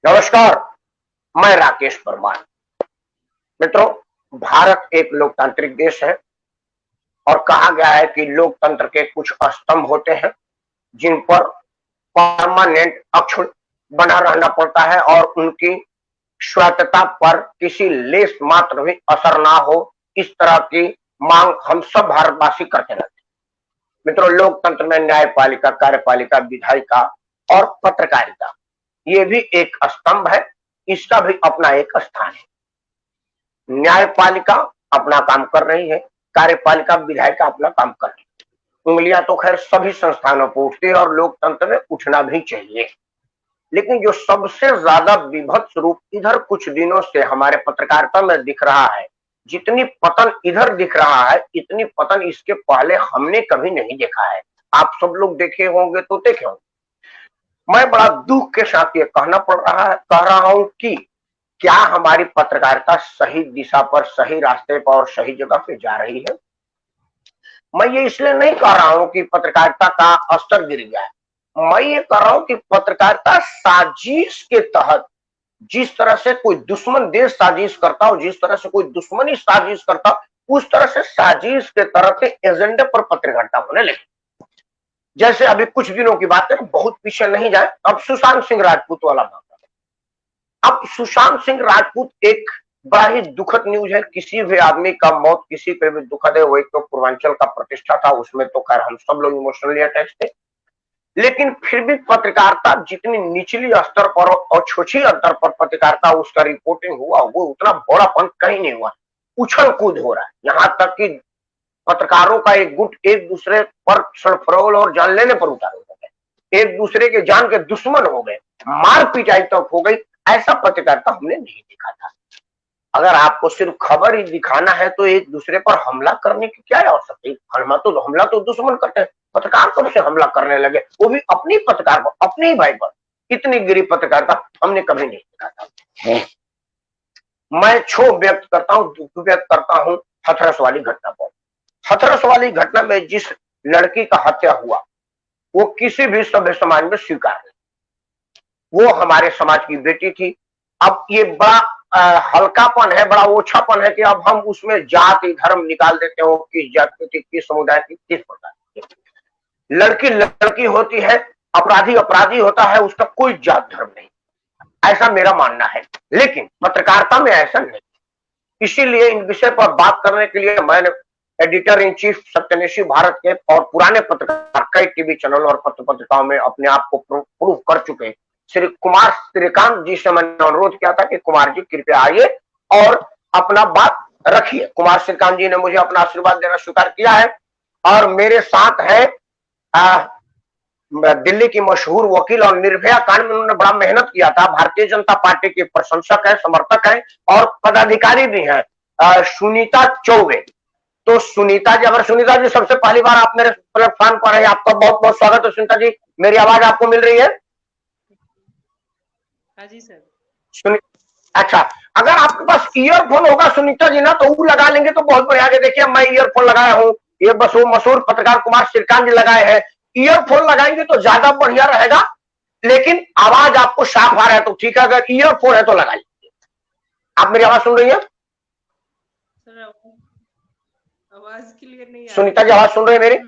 नमस्कार, मैं राकेश परमार। मित्रों, भारत एक लोकतांत्रिक देश है और कहा गया है कि लोकतंत्र के कुछ स्तंभ होते हैं जिन पर परमानेंट अक्षुण्ण बना रहना पड़ता है और उनकी स्वायत्तता पर किसी लेश मात्र भी असर ना हो, इस तरह की मांग हम सब भारतवासी करते रहते हैं। मित्रों, लोकतंत्र में न्यायपालिका, कार्यपालिका, विधायिका और पत्रकारिता ये भी एक स्तंभ है। इसका भी अपना एक स्थान है। न्यायपालिका अपना काम कर रही है, कार्यपालिका, विधायिका अपना काम कर रही है। उंगलियां तो खैर सभी संस्थानों पर उठती है और लोकतंत्र में उठना भी चाहिए, लेकिन जो सबसे ज्यादा विभत्स रूप इधर कुछ दिनों से हमारे पत्रकारिता में दिख रहा है, जितनी पतन इधर दिख रहा है, इतनी पतन इसके पहले हमने कभी नहीं देखा है। आप सब लोग देखे होंगे तो देखे होंगे। मैं बड़ा दुख के साथ ये कह रहा हूं कि क्या हमारी पत्रकारिता सही दिशा पर, सही रास्ते पर और सही जगह पे जा रही है। मैं ये इसलिए नहीं कह रहा हूं कि पत्रकारिता का स्तर गिर गया है, मैं ये कह रहा हूं कि पत्रकारिता साजिश के तहत जिस तरह से कोई दुश्मन देश साजिश करता हो, जिस तरह से कोई दुश्मनी साजिश करता, उस तरह से साजिश के तरह के एजेंडे पर पत्रकारिता होने लगी। जैसे अभी कुछ दिनों की बात है, बहुत पीछे नहीं जाए, अब सुशांत सिंह राजपूत वाला मामला। अब सुशांत सिंह राजपूत एक बड़ा ही दुखद न्यूज है। किसी भी आदमी का मौत किसी पे भी दुखद है। वो एक तो पूर्वांचल का प्रतिष्ठा था, उसमें तो खैर हम सब लोग इमोशनली अटैच थे, लेकिन फिर भी पत्रकारिता जितनी निचली स्तर पर और छोटी स्तर पर पत्रकारिता उसका रिपोर्टिंग हुआ, वो उतना बड़ापन कहीं नहीं हुआ। उछल कूद हो रहा है, यहाँ तक कि पत्रकारों का एक गुट एक दूसरे पर सड़फड़ोल और जान लेने पर उतार हो गए, एक दूसरे के जान के दुश्मन हो गए, मार पिटाई तक हो गई। ऐसा पत्रकारिता हमने नहीं देखा था। अगर आपको सिर्फ खबर ही दिखाना है तो एक दूसरे पर हमला करने की क्या आवश्यकता है। हमला तो दुश्मन करते हैं, पत्रकार पर से हमला करने लगे, वो भी अपनी पत्रकार पर, अपने ही भाई पर। इतनी गिरी पत्रकारिता हमने कभी नहीं देखा था। मैं क्षोभ व्यक्त करता हूँ, दुख व्यक्त करता हूँ हथरस वाली घटना पर। हथरस वाली घटना में जिस लड़की का हत्या हुआ, वो किसी भी सभ्य समाज में स्वीकार नहीं। वो हमारे समाज की बेटी थी। अब ये बड़ा हल्कापन है, बड़ा ओछापन है कि अब हम उसमें जाति धर्म निकाल देते हो, किस जाति की, किस समुदाय की, किस प्रकार की। लड़की लड़की होती है, अपराधी अपराधी होता है, उसका कोई जात धर्म नहीं, ऐसा मेरा मानना है। लेकिन पत्रकारिता में ऐसा नहीं। इसीलिए इन विषय पर बात करने के लिए मैंने एडिटर इन चीफ सत्यनिष्ठ भारत के और पुराने पत्रकार कई टीवी चैनल और पत्र पत्रिकाओं में अपने आप को प्रूव कर चुके श्री कुमार श्रीकांत जी से मैंने अनुरोध किया था कि कुमार जी कृपया आइए और अपना बात रखिए। कुमार श्रीकांत जी ने मुझे अपना आशीर्वाद देना स्वीकार किया है और मेरे साथ है दिल्ली की मशहूर वकील और निर्भया कांड में उन्होंने बड़ा मेहनत किया था, भारतीय जनता पार्टी के प्रशंसक है, समर्थक है और पदाधिकारी भी है, सुनीता चौबे। तो सुनीता जी, अगर सुनीता जी सबसे पहली बार आप मेरे प्लेटफॉर्म पर है, आपका बहुत बहुत स्वागत है। सुनीता जी, मेरी आवाज आपको मिल रही है? हाँ जी सर। अच्छा, अगर आपके पास ईयरफोन होगा सुनीता जी ना, तो वो लगा लेंगे तो बहुत बढ़िया। देखिए मैं ईयरफोन लगाया हूँ, ये बस वो मशहूर पत्रकार कुमार श्रीकांत जी लगाए हैं। ईयरफोन लगाएंगे तो ज्यादा बढ़िया रहेगा, लेकिन आवाज आपको साफ आ रहा है तो ठीक है, अगर ईयरफोन है तो लगा लीजिए। आप मेरी आवाज सुन रही है? आवाज क्लियर नहीं आ रही। सुनीता जी आवाज सुन रहे हैं मेरी?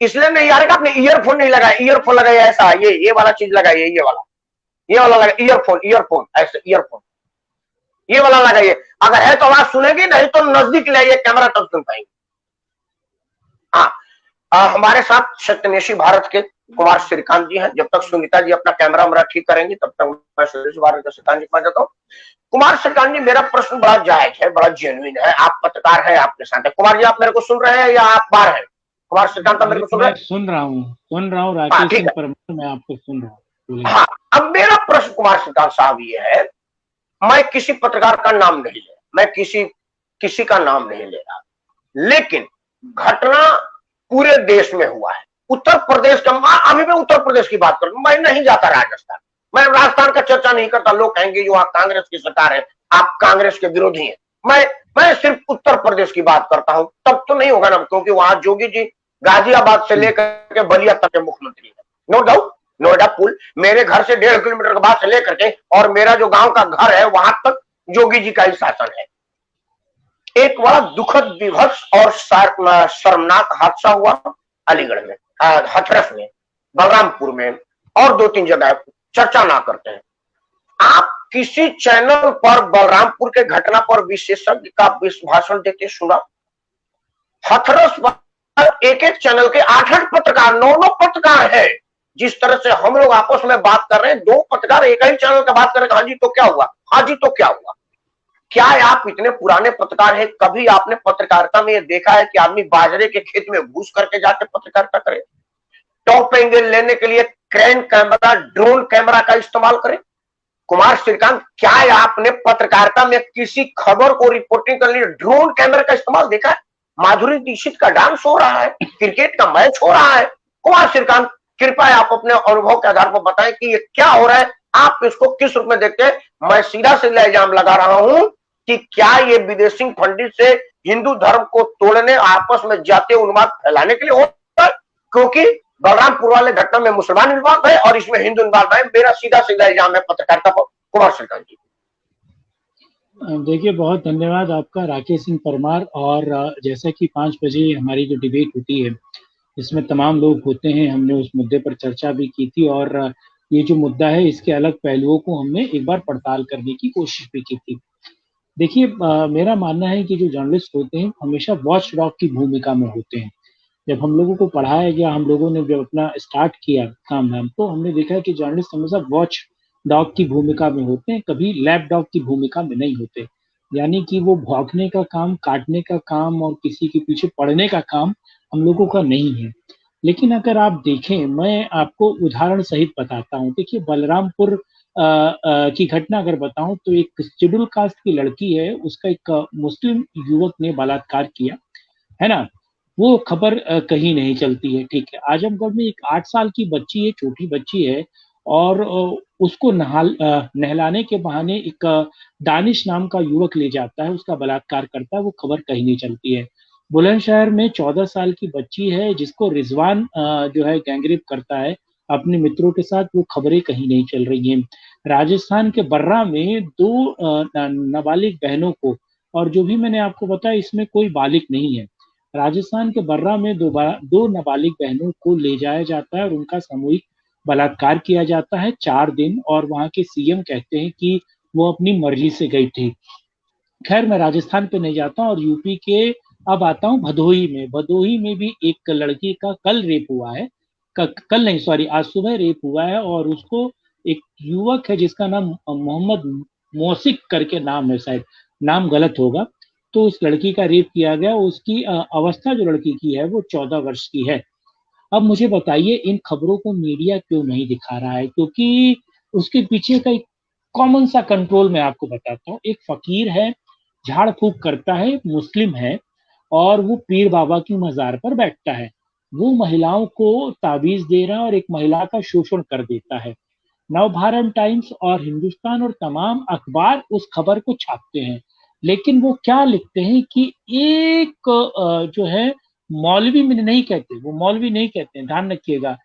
इसलिए नहीं आ रहा, आपने ईयरफोन नहीं लगाया। ईयरफोन लगाइए, ऐसा ये वाला चीज लगाइए, ये वाला लगा, ईयरफोन ऐसे, ईयरफोन ये वाला लगाइए। अगर है तो आवाज सुनेगी, नहीं तो नजदीक ले आइए कैमरा, तब सुन पाएंगे। हाँ, हमारे साथ सत्यनिष्ठ भारत के कुमार श्रीकांत जी हैं। जब तक सुनीता जी अपना कैमरा मेरा ठीक करेंगे तब तक मैं सत्यनिष्ठ भारत के श्रीकांत जी के पास जाता हूँ। कुमार श्रीकांत जी, मेरा प्रश्न बड़ा जायज है, बड़ा जेन्युइन है। आप पत्रकार है, आपके साथ है। कुमार जी, आप मेरे को सुन रहे हैं या आप बाहर हैं? कुमार श्रीकांत मेरे को सुन रहे हैं? सुन रहा हूँ राकेश सिंह परमार, मैं आपको सुन रहा हूँ। हाँ, अब मेरा प्रश्न कुमार श्रीकांत साहब ये है, मैं किसी पत्रकार का नाम नहीं ले, मैं किसी का नाम नहीं ले रहा, लेकिन घटना पूरे देश में हुआ है। उत्तर प्रदेश का, अभी मैं उत्तर प्रदेश की बात करूं, मैं नहीं जाता राजस्थान, मैं राजस्थान का चर्चा नहीं करता। लोग कहेंगे जो आप कांग्रेस की सरकार है, आप कांग्रेस के विरोधी हैं। मैं सिर्फ उत्तर प्रदेश की बात करता हूं। तब तो नहीं होगा ना, क्योंकि वहां जोगी जी गाजियाबाद से लेकर के बलिया तक के मुख्यमंत्री है, नो डाउट। नोएडा पुल मेरे घर से 1.5 किलोमीटर के बाद से लेकर के और मेरा जो गांव का घर है वहां तक योगी जी का ही शासन है। एक बड़ा दुखद, विभत्स और शर्मनाक हादसा हुआ अलीगढ़ में, हाथरस में, बलरामपुर में और 2-3 जगह, चर्चा ना करते हैं। आप किसी चैनल पर बलरामपुर के घटना पर विशेषज्ञ का भाषण देते सुना? हाथरस पर एक एक चैनल के 8-8 पत्रकार, 9-9 पत्रकार है। जिस तरह से हम लोग आपस में बात कर रहे हैं, 2 पत्रकार एक ही चैनल का बात कर रहे हैं, हाँ जी तो क्या हुआ, हाँ जी तो क्या हुआ। क्या आप इतने पुराने पत्रकार हैं? कभी आपने पत्रकारिता में ये देखा है कि आदमी बाजरे के खेत में घुस करके जाके पत्रकारिता करे? टॉप एंगल लेने के लिए क्रेन कैमरा, ड्रोन कैमरा का इस्तेमाल करें? कुमार श्रीकांत, क्या आपने पत्रकारिता में किसी खबर को रिपोर्टिंग करने के लिए ड्रोन कैमरा का इस्तेमाल देखा है? माधुरी दीक्षित का डांस हो रहा है, क्रिकेट का मैच हो रहा है। कुमार श्रीकांत, कृपया आप अपने अनुभव के आधार पर बताएं कि ये क्या हो रहा है, आप इसको किस रूप में देखते हैं? मैं सीधा सीधा इल्जाम लगा रहा हूं कि क्या ये विदेशी फंडिंग से हिंदू धर्म को तोड़ने, आपस में जातीय उन्माद फैलाने के लिए हो रहा है? क्योंकि बलरामपुर वाले घटना में मुसलमान इन्वॉल्व है और इसमें हिंदू इन्वॉल्व है। मेरा सीधा सीधा इल्जाम है पत्रकारिता पर। कुमार श्रीकांत जी। देखिए, बहुत धन्यवाद आपका राकेश सिंह परमार। और जैसा कि 5 बजे हमारी जो डिबेट होती है इसमें तमाम लोग होते हैं, हमने उस मुद्दे पर चर्चा भी की थी और ये जो मुद्दा है इसके अलग पहलुओं को हमने एक बार पड़ताल करने की कोशिश भी की थी। देखिए, मेरा मानना है कि जो जर्नलिस्ट होते हैं हमेशा वॉच डॉग की भूमिका में होते हैं। जब हम लोगों को पढ़ाया गया, हम लोगों ने जब अपना स्टार्ट किया काम धाम, तो हमने देखा है कि जर्नलिस्ट हमेशा वॉच डॉग की भूमिका में होते हैं, कभी लैप डॉग की भूमिका में नहीं होते। यानी कि वो भौंकने का काम, काटने का काम और किसी के पीछे पड़ने का काम हम लोगों का नहीं है। लेकिन अगर आप देखें, मैं आपको उदाहरण सहित बताता हूँ। देखिए, बलरामपुर की घटना अगर बताऊं तो एक शेड्यूल कास्ट की लड़की है, उसका एक मुस्लिम युवक ने बलात्कार किया, है ना। वो खबर कहीं नहीं चलती है, ठीक है। आजमगढ़ में एक 8 साल की बच्ची है, छोटी बच्ची है, और उसको नहलाने के बहाने एक दानिश नाम का युवक ले जाता है, उसका बलात्कार करता है, वो खबर कहीं नहीं चलती है। बुलंदशहर में 14 साल की बच्ची है जिसको रिजवान जो है गैंगरेप करता है अपने मित्रों के साथ, वो खबरें कहीं नहीं चल रही हैं। राजस्थान के बर्रा में 2 नाबालिग बहनों को, और जो भी मैंने आपको बताया इसमें कोई बालिग नहीं है, राजस्थान के बर्रा में 2 नाबालिग बहनों को ले जाया जाता है और उनका सामूहिक बलात्कार किया जाता है 4 दिन। और वहां के सीएम कहते हैं कि वो अपनी मर्जी से गई थी। खैर, मैं राजस्थान पे नहीं जाता और यूपी के अब आता हूँ भदोही में। भदोही में भी एक लड़की का कल रेप हुआ है, कल नहीं सॉरी आज सुबह रेप हुआ है, और उसको एक युवक है जिसका नाम मोहम्मद मोसिक करके नाम है, शायद नाम गलत होगा, तो उस लड़की का रेप किया गया। उसकी अवस्था जो लड़की की है वो 14 वर्ष की है। अब मुझे बताइए, इन खबरों को मीडिया क्यों नहीं दिखा रहा है? क्योंकि उसके पीछे का एक कॉमन सा कंट्रोल मैं आपको बताता हूँ। एक फकीर है, झाड़ फूक करता है, मुस्लिम है, और वो पीर बाबा की मजार पर बैठता है। वो महिलाओं को ताबीज दे रहा है और एक महिला का शोषण कर देता है। नवभारत टाइम्स और हिंदुस्तान और तमाम अखबार उस खबर को छापते हैं, लेकिन वो क्या लिखते हैं कि एक जो है मौलवी में नहीं कहते, वो मौलवी नहीं कहते हैं, ध्यान रखिएगा,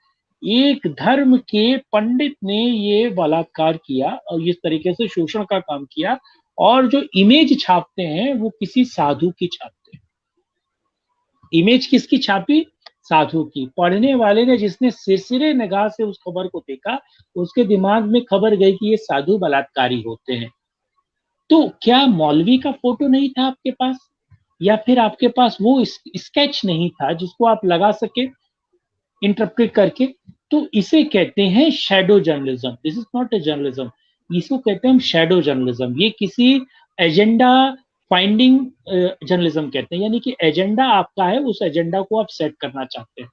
एक धर्म के पंडित ने ये बलात्कार किया और इस तरीके से शोषण का काम किया, और जो इमेज छापते हैं वो किसी साधु की छापते हैं। इमेज किसकी छापी? साधु की। पढ़ने वाले ने, जिसने सिरसिरे निगाह से उस खबर को देखा, उसके दिमाग में खबर गई कि ये साधु बलात्कारी होते हैं। तो क्या मौलवी का फोटो नहीं था आपके पास, या फिर आपके पास वो स्केच नहीं था जिसको आप लगा सके इंटरप्रेट करके? तो इसे कहते हैं shadow journalism. This is not a journalism, इसको कहते हैं हम शैडो जर्नलिज्म। ये किसी एजेंडा फाइंडिंग जर्नलिज्म कहते हैं, यानी कि एजेंडा आपका है, उस एजेंडा को आप सेट करना चाहते हैं।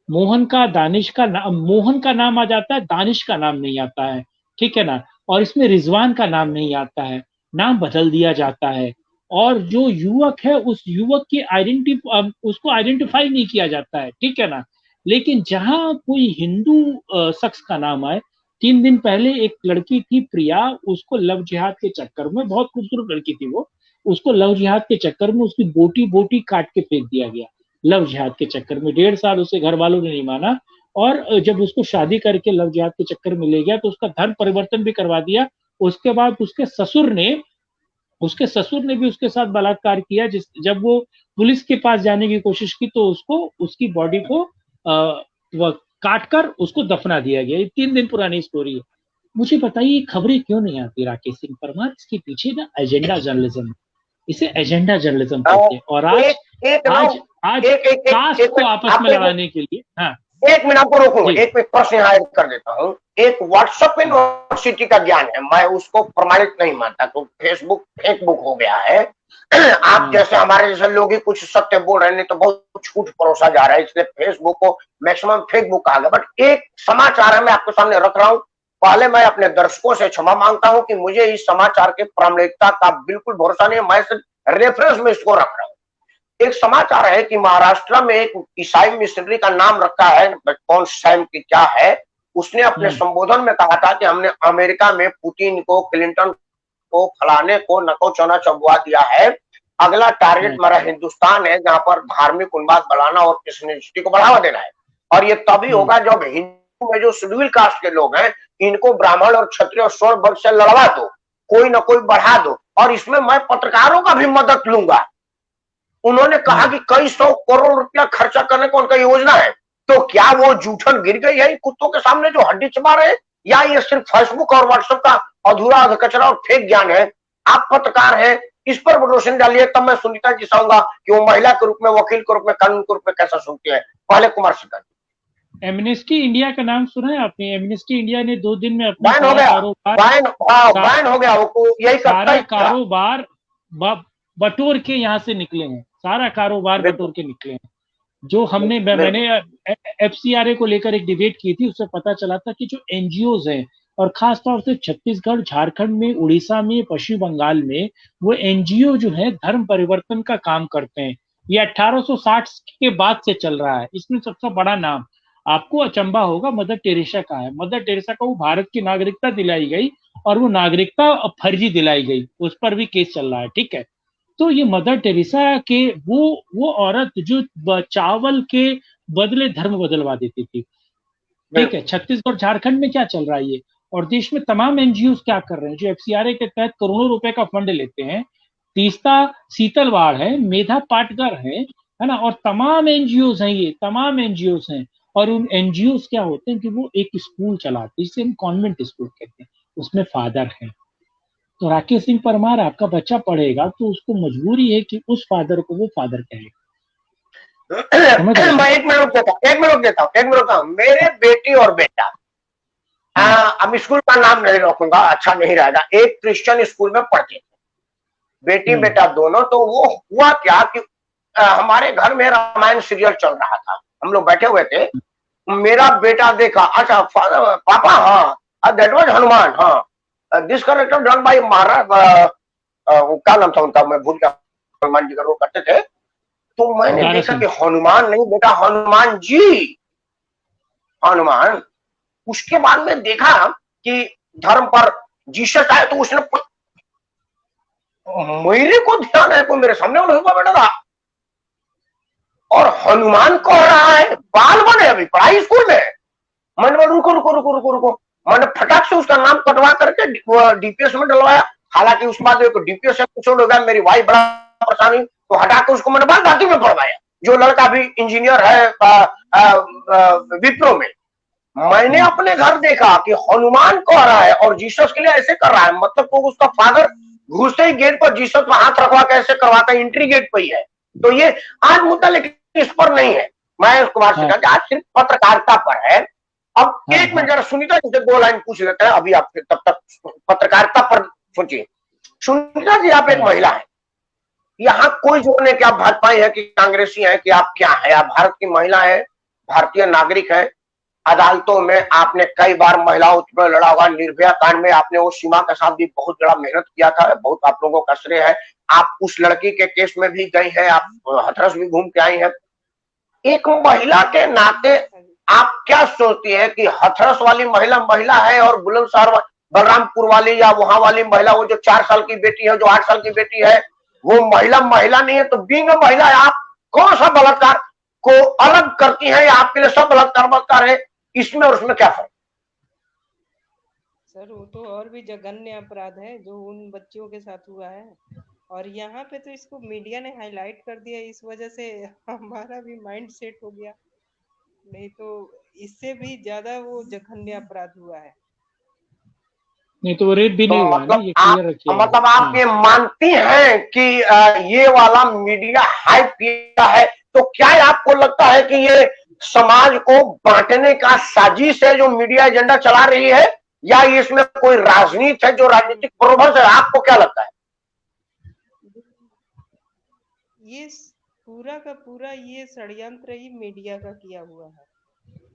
मोहन का दानिश का नाम, मोहन का नाम आ जाता है, दानिश का नाम नहीं आता है, ठीक है ना। और इसमें रिजवान का नाम नहीं आता है, नाम बदल दिया जाता है। और जो युवक है उस युवक की उसको आइडेंटिफाई नहीं किया जाता है, ठीक है ना। लेकिन जहां कोई हिंदू शख्स का नाम आए, 3 दिन पहले एक लड़की थी प्रिया, उसको लव जिहाद के चक्कर में, बहुत खूबसूरत लड़की थी वो, उसको लव जिहाद के चक्कर में उसकी बोटी बोटी काट के फेंक दिया गया। लव जिहाद के चक्कर में 1.5 साल उसे घर वालों ने नहीं माना, और जब उसको शादी करके लव जिहाद के चक्कर में ले गया तो उसका धर्म परिवर्तन भी करवा दिया। उसके बाद उसके ससुर ने भी उसके साथ बलात्कार किया। जब वो पुलिस के पास जाने की कोशिश की तो उसको उसकी बॉडी को काट कर उसको दफना दिया गया। ये 3 दिन पुरानी स्टोरी है। मुझे बताइए खबरें क्यों नहीं आती राकेश सिंह परमार? इसके पीछे ना एजेंडा जर्नलिज्म, इसे एजेंडा जर्नलिज्म कहते हैं। और आज कास्ट को आपस में लड़ाने के लिए। हाँ, एक मिनट आपको रोकूंगा, एक प्रश्न यहाँ ऐड कर देता हूँ। एक व्हाट्सएप यूनिवर्सिटी का ज्ञान है, मैं उसको प्रमाणित नहीं मानता, तो फेसबुक फेक बुक हो गया है। आप जैसे हमारे जैसे लोग ही कुछ सत्य बोल रहे हैं, नहीं तो बहुत झूठ परोसा जा रहा है, इसलिए फेसबुक को मैक्सिमम फेक बुक कहा गया। बट एक समाचार है, मैं आपके सामने रख रहा हूँ। पहले मैं अपने दर्शकों से क्षमा मांगता हूं कि मुझे इस समाचार के प्रामाणिकता का बिल्कुल भरोसा नहीं है, मैं सिर्फ रेफरेंस में इसको रख रहा हूं। एक समाचार है कि महाराष्ट्र में एक ईसाई मिशनरी का नाम रखा है, कौन सैम की क्या है, उसने अपने संबोधन में कहा था कि हमने अमेरिका में पुतिन को, क्लिंटन को, फलाने को नकोचौना चबुआ दिया है। अगला टारगेट हमारा हिंदुस्तान है, जहां पर धार्मिक उन्माद बढ़ाना और क्रिश्चियनिटी को बढ़ावा देना है। और ये तभी होगा जब हिंदू में जो शेड्यूल कास्ट के लोग हैं, इनको ब्राह्मण और क्षत्रिय और स्वर्ण वर्ग से लड़वा दो, कोई ना कोई बढ़ा दो। और इसमें मैं पत्रकारों का भी मदद लूंगा। उन्होंने कहा कि कई 100 करोड़ रुपया खर्चा करने को उनका योजना है। तो क्या वो जूठन गिर गई है इन कुत्तों के सामने जो हड्डी चबा रहे हैं, या ये सिर्फ फेसबुक और व्हाट्सएप का अधूरा कचरा और फेक ज्ञान है? आप पत्रकार हैं, इस पर रोशनी डालिए, तब मैं सुनीता जी चाहूंगा कि वो महिला के रूप में, वकील के रूप में, कानून के रूप में कैसा सुनती है। पहले कुमार सिन्हा जी। एमनेस्टी इंडिया का नाम सुना है आपने? एमनेस्टी इंडिया ने 2 दिन में अपना बैन हो गया, यही सारा कारोबार बटोर के यहाँ से निकले हैं, सारा कारोबार बटोर के निकले हैं। जो मैंने एफसीआरए को लेकर एक डिबेट की थी, उससे पता चला था कि जो एनजीओज हैं, और खास तौर से छत्तीसगढ़, झारखंड में, उड़ीसा में, पश्चिम बंगाल में, वो एनजीओ जो है धर्म परिवर्तन का काम करते हैं। ये 1860 के बाद से चल रहा है। इसमें सबसे बड़ा नाम आपको अचंबा होगा मदर टेरेसा का है। मदर टेरेसा को भारत की नागरिकता दिलाई गई और वो नागरिकता फर्जी दिलाई गई, उस पर भी केस चल रहा है। ठीक है, तो ये मदर टेरेसा के वो औरत जो चावल के बदले धर्म बदलवा देती थी। ठीक है, छत्तीसगढ़ झारखंड में क्या चल रहा है ये, और देश में तमाम एनजीओ क्या कर रहे हैं जो एफसीआरए के तहत करोड़ों रुपए का फंड लेते हैं। तीस्ता सीतलवाड़ है, मेधा पाटकर है ना, और तमाम एनजीओ हैं, ये तमाम एनजीओ हैं। और उन एनजीओ क्या होते हैं कि वो एक स्कूल चलाते हैं, जिसे हम कॉन्वेंट स्कूल कहते हैं, उसमें फादर है। तो राकेश सिंह परमार, आपका बच्चा पढ़ेगा तो उसको मजबूरी है कि उस फादर को वो फादर कहे। मैं एक मिनट देता हूँ। मेरे बेटी और बेटा, अब स्कूल का नाम नहीं रखूंगा, अच्छा नहीं रहेगा, एक क्रिश्चियन स्कूल में पढ़ते थे, बेटी बेटा दोनों। तो वो हुआ क्या कि हमारे घर में रामायण सीरियल चल रहा था, हम लोग बैठे हुए थे, मेरा बेटा देखा, अच्छा पापा, हाँ दैट वाज हनुमान, हाँ दिस कैरेक्टर डन बाय महाराज, क्या नाम था उनका, मैं भूल गया, हनुमान जी का रोल करते थे। तो मैंने देखा कि हनुमान नहीं बेटा, हनुमान जी, हनुमान। उसके बाद में देखा कि धर्म पर जीसस आए, तो उसने मेरे को ध्यान है, कोई मेरे सामने हुआ बेटा था और हनुमान कह रहा है, बाल बने अभी पढ़ाई स्कूल में। मैंने बोला रुको रुको रुको रुको रुको, मैंने फटाक से उसका नाम कटवा करके डीपीएस में डलवाया। हालांकि उस बाद डीपीएस से कुछ हो गया, मेरी वाइफ बड़ा परेशानी, तो हटा के उसको मैंने बालभारती में पढ़वाया, जो लड़का भी इंजीनियर है विप्रो में। मैंने अपने घर देखा कि हनुमान कह रहा है और जीसस के लिए ऐसे कर रहा है, मतलब तो उसका फादर घुसते ही गेट पर जीसस पर हाथ रखवा कैसे करवाता है, एंट्री गेट पर ही है। तो ये आज मुद्दा लेकिन इस पर नहीं है, मैं उसको बात से कहा आज सिर्फ पत्रकारिता पर है। अब एक मिनट जरा सुनीता जी से 2 लाइन पूछ लेते हैं, अभी आप तब तक पत्रकारिता पर सोचिए। सुनीता जी, आप एक महिला है, यहाँ कोई जोर नहीं कि आप भाजपाई है कि कांग्रेसी है कि आप क्या है, आप भारत की महिला है, भारतीय नागरिक है। अदालतों में आपने कई बार महिलाओं पर लड़ा होगा, निर्भया कांड में आपने वो सीमा के साथ भी बहुत बड़ा मेहनत किया था, बहुत आप लोगों का श्रेय है। आप उस लड़की के केस में भी गई हैं, आप हथरस भी घूम के आई हैं। एक महिला के नाते आप क्या सोचती है कि हथरस वाली महिला है और बुलंदशहर बलरामपुर वाली या वहां वाली महिला, वो जो 4 साल की बेटी है, जो 8 साल की बेटी है, वो महिला नहीं है? तो बीइंग महिला है, आप कौन सा बलात्कार, को अलग करती हैं या आपके लिए सब अलग बलात्कार है, इसमें और उसमें क्या फर्क? सर वो तो और भी जघन्य अपराध है जो उन बच्चियों के साथ हुआ है, और यहाँ पे तो इसको मीडिया ने हाईलाइट कर दिया, इस वजह से हमारा भी माइंड सेट हो गया, नहीं तो इससे भी ज्यादा वो जघन्य अपराध हुआ है। नहीं तो वो रेप भी तो नहीं हुआ ना, ये क्लियर रखिए। मतलब आप ये मानती हैं कि ये वाला मीडिया हाइप किया है, तो क्या आपको लगता है कि ये समाज को बांटने का साजिश है जो मीडिया एजेंडा चला रही है, या इसमें कोई राजनीति है जो राजनीतिक प्रलोभन है? आपको क्या लगता है? ये पूरा का पूरा ये षड्यंत्र ही मीडिया का किया हुआ है।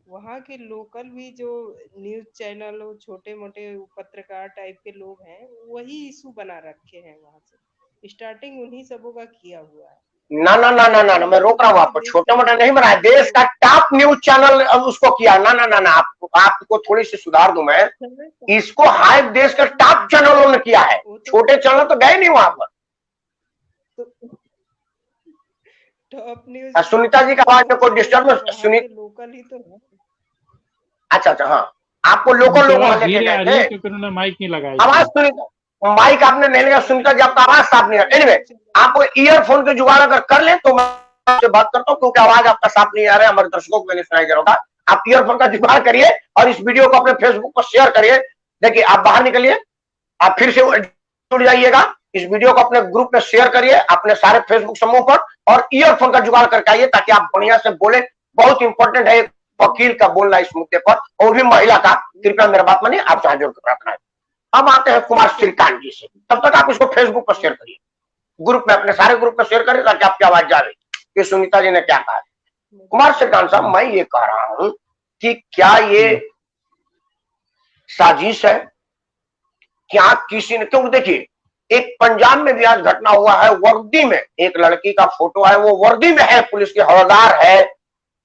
वहाँ के लोकल भी जो न्यूज चैनल और छोटे मोटे पत्रकार टाइप के लोग हैं, वही इशू बना रखे हैं, वहां से स्टार्टिंग उन्हीं सबों का किया हुआ है। ना ना ना ना ना, मैं रोक रहा हूँ आपको, छोटे मोटे नहीं बनाया, देश का टॉप न्यूज चैनल उसको किया। ना ना ना ना, आपको थोड़ी सी सुधार दूं मैं, इसको हाइप देश का टॉप चैनलों ने किया है, छोटे चैनल तो गए नहीं वहां पर। टॉप न्यूज सुनीता जी का आवाज में कोई डिस्टर्बेंस? लोकल ही तो है। अच्छा, हाँ, आपको लोकल लोग वहां लेके गए थे, क्योंकि उन्होंने माइक नहीं लगाया। आवाज सुनीता, माइक आपने नहीं लगा, सुनीता जी आपका आवाज साफ नहीं आ रहा। एनीवे, आप ईयरफोन के जुगाड़ अगर कर लें तो मैं आपसे बात करता हूँ, क्योंकि आवाज आपका साफ नहीं आ रहा है, हमारे दर्शकों को नहीं सुनाई दे रहा होगा। आप ईयरफोन का जुगाड़ करिए और इस वीडियो को अपने फेसबुक पर शेयर करिए। देखिए, आप बाहर निकलिए, आप फिर से जुड़ जाइएगा, इस वीडियो को अपने ग्रुप में शेयर करिए, अपने सारे फेसबुक समूह पर, और ईयरफोन का जुगाड़ करके आइए ताकि आप बढ़िया से बोले। बहुत इंपॉर्टेंट है वकील का बोलना इस मुद्दे पर, और भी महिला का। कृपया मेरा बात मानिए, आपसे हाथ जोड़ कर प्रार्थना है। अब आते हैं कुमार श्रीकांत जी से। तब तक आप इसको फेसबुक पर शेयर करिए, ग्रुप में, अपने सारे ग्रुप में शेयर करिए ताकि आपकी आवाज जा रही कि सुनीता जी ने क्या कहा। कुमार श्रीकांत साहब, मैं ये कह रहा हूं कि क्या ये साजिश है? क्या किसी ने, क्योंकि देखिए, एक पंजाब में भी आज घटना हुआ है, वर्दी में एक लड़की का फोटो है, वो वर्दी में है, पुलिस की हवलदार है,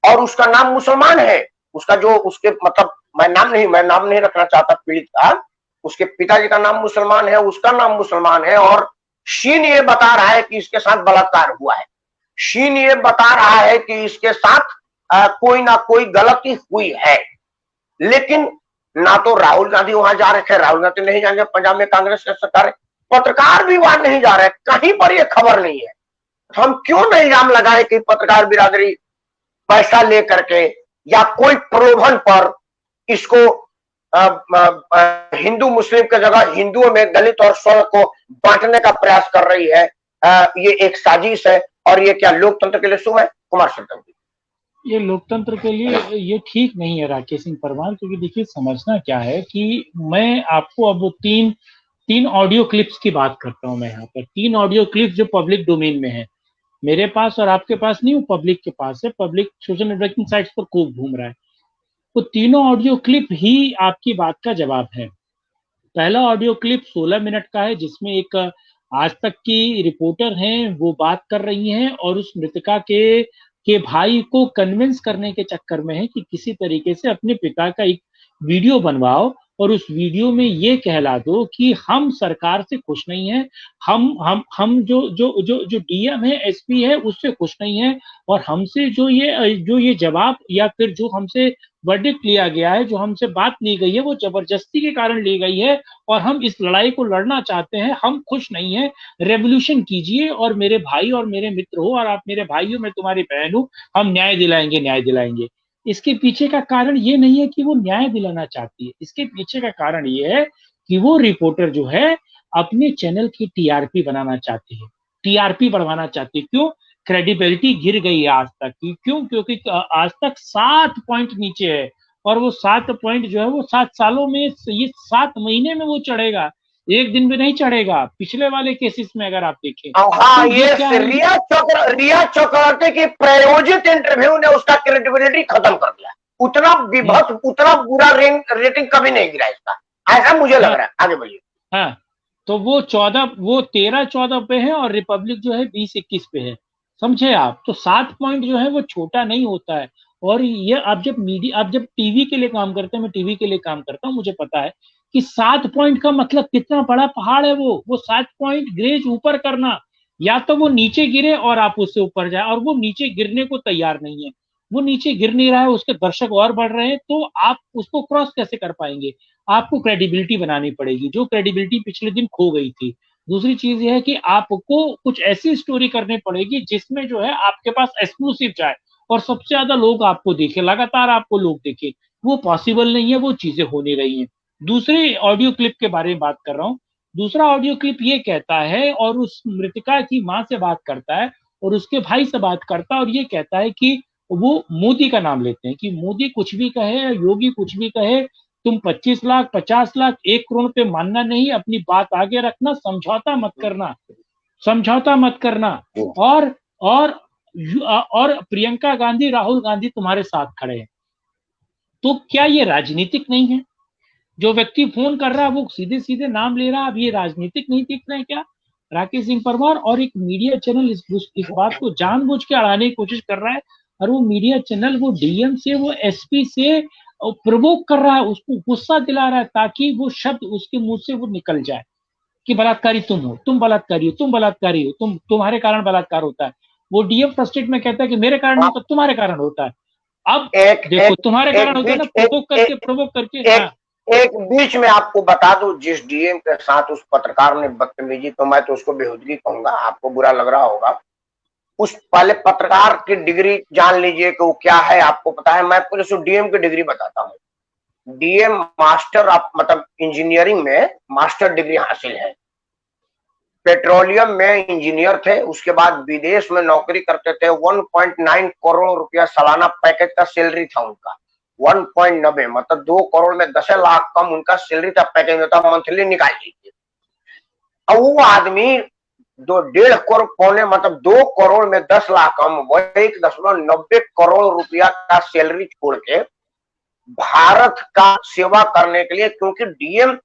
और उसका नाम मुसलमान है। उसका जो उसके मतलब, मैं नाम नहीं रखना चाहता पीड़ित का, उसके पिताजी का नाम मुसलमान है, उसका नाम मुसलमान है, और शीन ये बता रहा है कि इसके साथ बलात्कार हुआ है। शीन ये बता रहा है कि इसके साथ कोई ना कोई गलती हुई है। लेकिन ना तो राहुल गांधी वहां जा रहे थे, राहुल गांधी नहीं जाएंगे, पंजाब में कांग्रेस की सरकार है, पत्रकार भी वहां नहीं जा रहे, कहीं पर यह खबर नहीं है। हम क्यों नहीं इल्जाम लगाए कि पत्रकार बिरादरी पैसा लेकर के या कोई प्रलोभन पर इसको हिंदू मुस्लिम की जगह हिंदुओं में दलित और स्वर्ण को बांटने का प्रयास कर रही है? ये एक साजिश है, और ये क्या लोकतंत्र के लिए शुभ है? कुमार श्रीकांत जी, ये लोकतंत्र के लिए ये ठीक नहीं है राकेश सिंह परमार, क्योंकि देखिए समझना क्या है कि मैं आपको अब तीन ऑडियो क्लिप्स की बात करता हूं। मैं यहाँ पर 3 ऑडियो क्लिप्स जो पब्लिक डोमेन में है, मेरे पास और आपके पास नहीं, वो पब्लिक के पास है, पब्लिक सोशल नेटवर्किंग साइट्स पर खूब घूम रहा है। वो तीनों ऑडियो क्लिप ही आपकी बात का जवाब है। पहला ऑडियो क्लिप 16 मिनट का है, जिसमें एक आज तक की रिपोर्टर हैं, वो बात कर रही हैं और उस मृतका के भाई को कन्विंस करने के चक्कर में है कि किसी तरीके से अपने पिता का एक वीडियो बनवाओ और उस वीडियो में ये कहला दो कि हम सरकार से खुश नहीं है, हम जो डीएम है, एसपी है, उससे खुश नहीं है, और हमसे जो ये जवाब या फिर जो हमसे वर्डिक्ट लिया गया है, जो हमसे बात ली गई है, वो जबरदस्ती के कारण ली गई है, और हम इस लड़ाई को लड़ना चाहते हैं, हम खुश नहीं है। रेवोल्यूशन कीजिए और मेरे भाई और मेरे मित्र हो, और आप मेरे भाई हो, मैं तुम्हारी बहन हूं, हम न्याय दिलाएंगे। इसके पीछे का कारण ये नहीं है कि वो न्याय दिलाना चाहती है, इसके पीछे का कारण ये है कि वो रिपोर्टर जो है अपने चैनल की टीआरपी बनाना चाहती है, टीआरपी बढ़वाना चाहती है। क्यों? क्रेडिबिलिटी गिर गई है आज तक की। क्यों? क्योंकि आज तक 7 पॉइंट नीचे है, और वो 7 पॉइंट जो है वो 7 सालों में, ये 7 महीने में वो चढ़ेगा, एक दिन में नहीं चढ़ेगा। पिछले वाले केसेस में अगर आप देखें, हाँ, तो ये रिया चक्रवर्ती की प्रायोजित इंटरव्यू ने उसका क्रेडिबिलिटी खत्म कर दिया। उतना विभत्स, उतना बुरा रेटिंग कभी नहीं गिरा इसका, ऐसा मुझे लग रहा है। आगे बढ़िए। हाँ, तो वो 13-14 पे है, और रिपब्लिक जो है 20-21 पे है, समझे आप? तो 7 पॉइंट जो है वो छोटा नहीं होता है। और ये आप जब टीवी के लिए काम करते हैं, मैं टीवी के लिए काम करता हूँ, मुझे पता है कि 7 पॉइंट का मतलब कितना बड़ा पहाड़ है वो 7 पॉइंट ग्रेज ऊपर करना, या तो वो नीचे गिरे और आप उससे ऊपर जाए, और वो नीचे गिरने को तैयार नहीं है। वो नीचे गिर नहीं रहा है, उसके दर्शक और बढ़ रहे हैं, तो आप उसको क्रॉस कैसे कर पाएंगे? आपको क्रेडिबिलिटी बनानी पड़ेगी, जो क्रेडिबिलिटी पिछले दिन खो गई थी। दूसरी चीज ये है कि आपको कुछ ऐसी स्टोरी करनी पड़ेगी जिसमें जो है आपके पास एक्सक्लूसिव जाए और सबसे ज्यादा लोग आपको देखे, लगातार आपको लोग देखे। वो पॉसिबल नहीं है, वो चीजें हो नहीं रही हैं। दूसरे ऑडियो क्लिप के बारे में बात कर रहा हूँ। दूसरा ऑडियो क्लिप ये कहता है, और उस मृतिका की माँ से बात करता है और उसके भाई से बात करता है, और ये कहता है कि वो मोदी का नाम लेते हैं कि मोदी कुछ भी कहे, योगी कुछ भी कहे, तुम 25 लाख 50 लाख 1 करोड़ पे मानना नहीं, अपनी बात आगे रखना, समझौता मत करना, समझौता मत करना। और और और प्रियंका गांधी राहुल गांधी तुम्हारे साथ खड़े हैं। तो क्या ये राजनीतिक नहीं है? जो व्यक्ति फोन कर रहा है वो सीधे सीधे नाम ले रहा है, अब ये राजनीतिक नहीं दिख रहा है क्या? राकेश सिंह परमार और एक मीडिया चैनल इस बात को जानबूझ के अड़ाने की कोशिश कर रहा है, और वो मीडिया चैनल वो डीएम से, वो एसपी से प्रवोक कर रहा है, उसको गुस्सा दिला रहा है ताकि वो शब्द उसके मुंह से वो निकल जाए कि बलात्कारी तुम हो, तुम बलात्कारी हो, तुम बलात्कारी हो, तुम्हारे कारण बलात्कार होता है। वो डीएम फ्रस्ट्रेट में कहता है कि मेरे कारण नहीं होता, तुम्हारे कारण होता है। अब देखो, तुम्हारे कारण होता है ना, प्रवोक करके हाँ। एक बीच में आपको बता दूं, जिस डीएम के साथ उस पत्रकार ने बदतमीजी, तो मैं तो उसको बेहुदगी कहूंगा, आपको बुरा लग रहा होगा। उस पहले पत्रकार की डिग्री जान लीजिए कि वो क्या है, आपको पता है। मैं पुलिस डीएम की डिग्री बताता हूँ। डीएम मास्टर ऑफ मतलब इंजीनियरिंग में मास्टर डिग्री हासिल है, पेट्रोलियम में इंजीनियर थे, उसके बाद विदेश में नौकरी करते थे। 1.9 करोड़ रुपया सालाना पैकेज का सैलरी था उनका। 1.90 मतलब 2 करोड़ में 10 लाख कम उनका सैलरी था, पैकेज में था, मंथली निकाल लीजिए। अब वो आदमी 1.5 करोड़ पौने मतलब 2 करोड़ में 10 लाख कम, 1.90 करोड़ रुपया का सैलरी छोड़ के भारत का सेवा करने के लिए, क्योंकि डीएम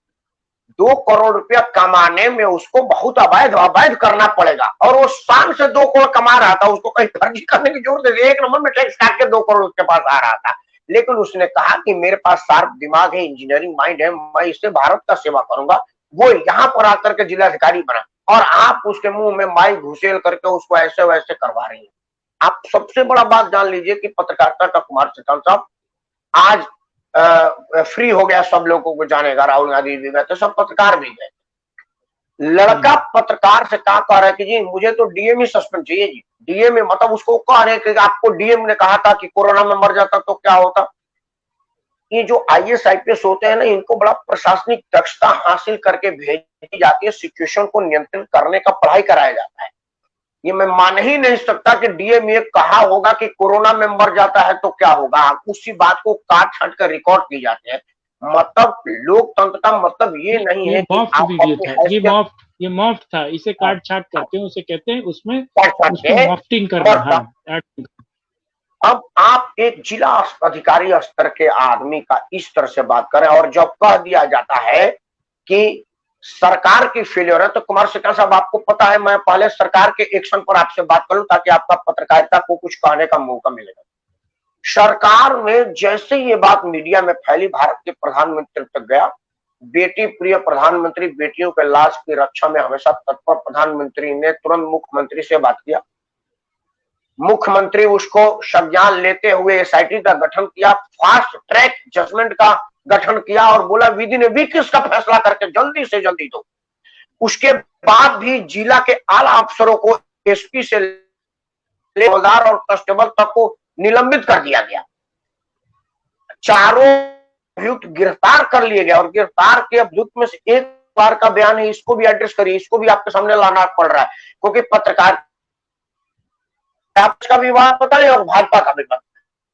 2 करोड़ रुपया कमाने में उसको बहुत अवैध करना पड़ेगा, और वो शान से 2 करोड़ कमा रहा था, उसको कहीं फर्जी करने की जरूरत नहीं, 1 नंबर में टैक्स काट के 2 करोड़ उसके पास आ रहा था। लेकिन उसने कहा कि मेरे पास शार्प दिमाग है, इंजीनियरिंग माइंड है, मैं इससे भारत का सेवा करूंगा। वो यहाँ पर आकर के जिलाधिकारी बना, और आप उसके मुंह में माई घुसेल करके उसको ऐसे वैसे करवा रही है। आप सबसे बड़ा बात जान लीजिए कि पत्रकारिता का कुमार श्रीकांत साहब आज फ्री हो गया, सब लोगों को जानेगा। राहुल गांधी भी गए थे, सब पत्रकार भी गए। लड़का पत्रकार से कहा कह रहा है कि जी मुझे तो डीएम ही सस्पेंड चाहिए जी। डीएम मतलब उसको कह रहे कि आपको डीएम ने कहा था कि कोरोना में मर जाता तो क्या होता। ये जो आईएएस आईपीएस होते हैं ना, इनको बड़ा प्रशासनिक दक्षता हासिल करके भेजी जाती है, सिचुएशन को नियंत्रित करने का पढ़ाई कराया जाता है। ये मैं मान ही नहीं सकता कि डीएम ये कहा होगा कि कोरोना में मर जाता है तो क्या होगा। उसी बात को काट छाट कर रिकॉर्ड की जाते हैं। मतलब लोकतंत्र का मतलब ये नहीं है कि आप ये मॉफ्ट था, इसे काट छाट करते हैं, उसे कहते हैं उसमें मॉफ्टिंग करना। अब आप एक जिला अधिकारी स्तर के आदमी का इस तरह से बात करें, और जब कह दिया जाता है कि सरकार की फेलियर है, तो कुमार श्रीकांत साहब आपको पता है, मैं पहले सरकार के एक्शन पर आपसे बात करूं ताकि आपका पत्रकारिता को कुछ कहने का मौका मिलेगा। सरकार में जैसे ये बात मीडिया में फैली, भारत के प्रधानमंत्री तक गया। बेटी प्रिय प्रधानमंत्री, बेटियों के लाश की रक्षा में हमेशा तत्पर प्रधानमंत्री ने तुरंत मुख्यमंत्री से बात किया। मुख्यमंत्री उसको संज्ञान लेते हुए एसआईटी का गठन किया, फास्ट ट्रैक जजमेंट का गठन किया, और बोला विधि ने भी किसका फैसला करके जल्दी से जल्दी दो। उसके बाद भी जिला के आला अफसरों को एसपी से हवलदार और कांस्टेबल तक को निलंबित कर दिया गया। चारों अभियुक्त गिरफ्तार कर लिए गए, और गिरफ्तार के अभियुक्त में से एक बार का बयान है, इसको भी एड्रेस करिए, इसको भी आपके सामने लाना पड़ रहा है, क्योंकि पत्रकार का विवाद पता नहीं और भाजपा का विवाद।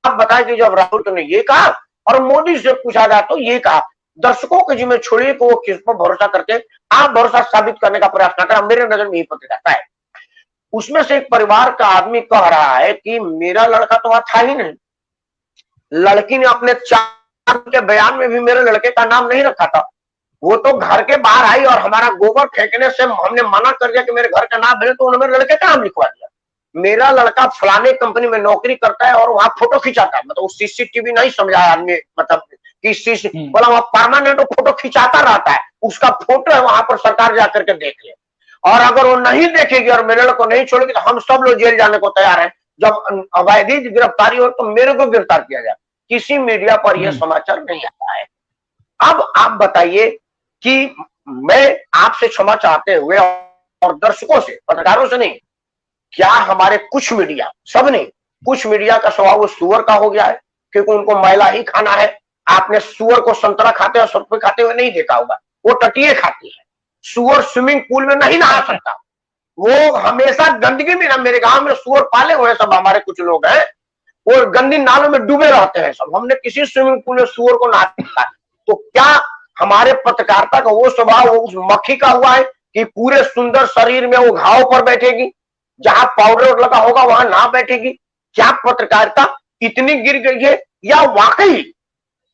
आप बताएं कि जब राहुल ने ये कहा और मोदी से पूछा गया तो ये कहा, दर्शकों के जिम्मे छोड़िए कि वो किस पर भरोसा करते, आप भरोसा साबित करने का प्रयास न करें। मेरे नजर में यही पत्रकारिता है। उसमें से एक परिवार का आदमी कह रहा है कि मेरा लड़का तो वहां था ही नहीं, लड़की ने अपने 4 के बयान में भी मेरे लड़के का नाम नहीं रखा था, वो तो घर के बाहर आई और हमारा गोबर फेंकने से हमने मना कर दिया कि मेरे घर का नाम भेजे, तो उन्होंने मेरे लड़के का नाम लिखवा दिया। मेरा लड़का फलाने कंपनी में नौकरी करता है और वहां फोटो खिंचाता है, मतलब सीसीटीवी नहीं समझा आदमी, मतलब कि बोला वहां परमानेंट फोटो खिंचाता रहता है, उसका फोटो है वहां पर, सरकार जाकर के देख ले। और अगर वो नहीं देखेगी और मेरे को नहीं छोड़ेगी तो हम सब लोग जेल जाने को तैयार है। जब अवैध गिरफ्तारी हो तो मेरे को गिरफ्तार किया जाए, किसी मीडिया पर यह समाचार नहीं आता है। अब आप बताइए कि मैं आपसे क्षमा चाहते हुए और दर्शकों से, पत्रकारों से नहीं, क्या हमारे कुछ मीडिया, सब नहीं, कुछ मीडिया का स्वभाव वो सुअर का हो गया है, क्योंकि उनको मैला ही खाना है। आपने सुअर को संतरा खाते और सरपे खाते हुए नहीं देखा होगा, वो टटिए खाती है। सुअर स्विमिंग पूल में नहीं नहा सकता, वो हमेशा गंदगी में ना, मेरे गांव में सुअर पाले हुए सब हमारे कुछ लोग हैं, वो गंदी नालों में डूबे रहते हैं सब। हमने किसी स्विमिंग पूल में सुअर को नहाते देखा। तो क्या हमारे पत्रकारिता का वो स्वभाव उस मक्खी का हुआ है कि पूरे सुंदर शरीर में वो घाव पर बैठेगी, जहां पाउडर लगा होगा वहां ना बैठेगी? क्या पत्रकारिता इतनी गिर गई है, या वाकई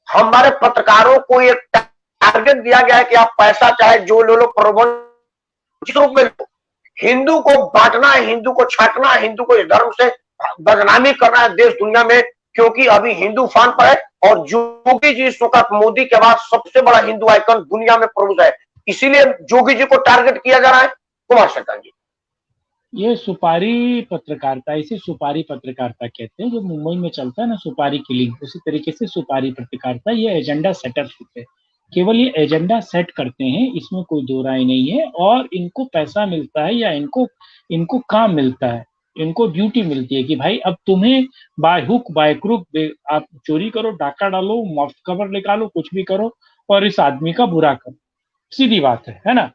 हमारे पत्रकारों को एक टारगेट दिया गया है कि आप पैसा चाहे जो ले लो, प्रलोभन किस रूप में लो, हिंदू को बांटना है, हिंदू को छांटना है, हिंदू को इस धर्म से बदनामी करना है देश दुनिया में, क्योंकि अभी हिंदू फान पर है और योगी जी इस वक्त मोदी के बाद सबसे बड़ा हिंदू आइकन दुनिया में प्रमुख है, इसीलिए योगी जी को टारगेट किया जा रहा है। कुमार शंकर जी, ये सुपारी पत्रकारिता, इसे सुपारी पत्रकारिता कहते हैं, जो मुंबई में चलता है ना, सुपारी किलिंग, उसी तरीके से सुपारी पत्रकारिता। ये एजेंडा सेटअप होते हैं, केवल ये एजेंडा सेट करते हैं, इसमें कोई दो राय नहीं है। और इनको पैसा मिलता है या इनको इनको काम मिलता है, इनको ड्यूटी मिलती है कि भाई अब तुम्हें बाय हुक बाय क्रुक आप चोरी करो, डाका डालो, मुफ्त खबर निकालो, कुछ भी करो और इस आदमी का बुरा करो। सीधी बात है ना।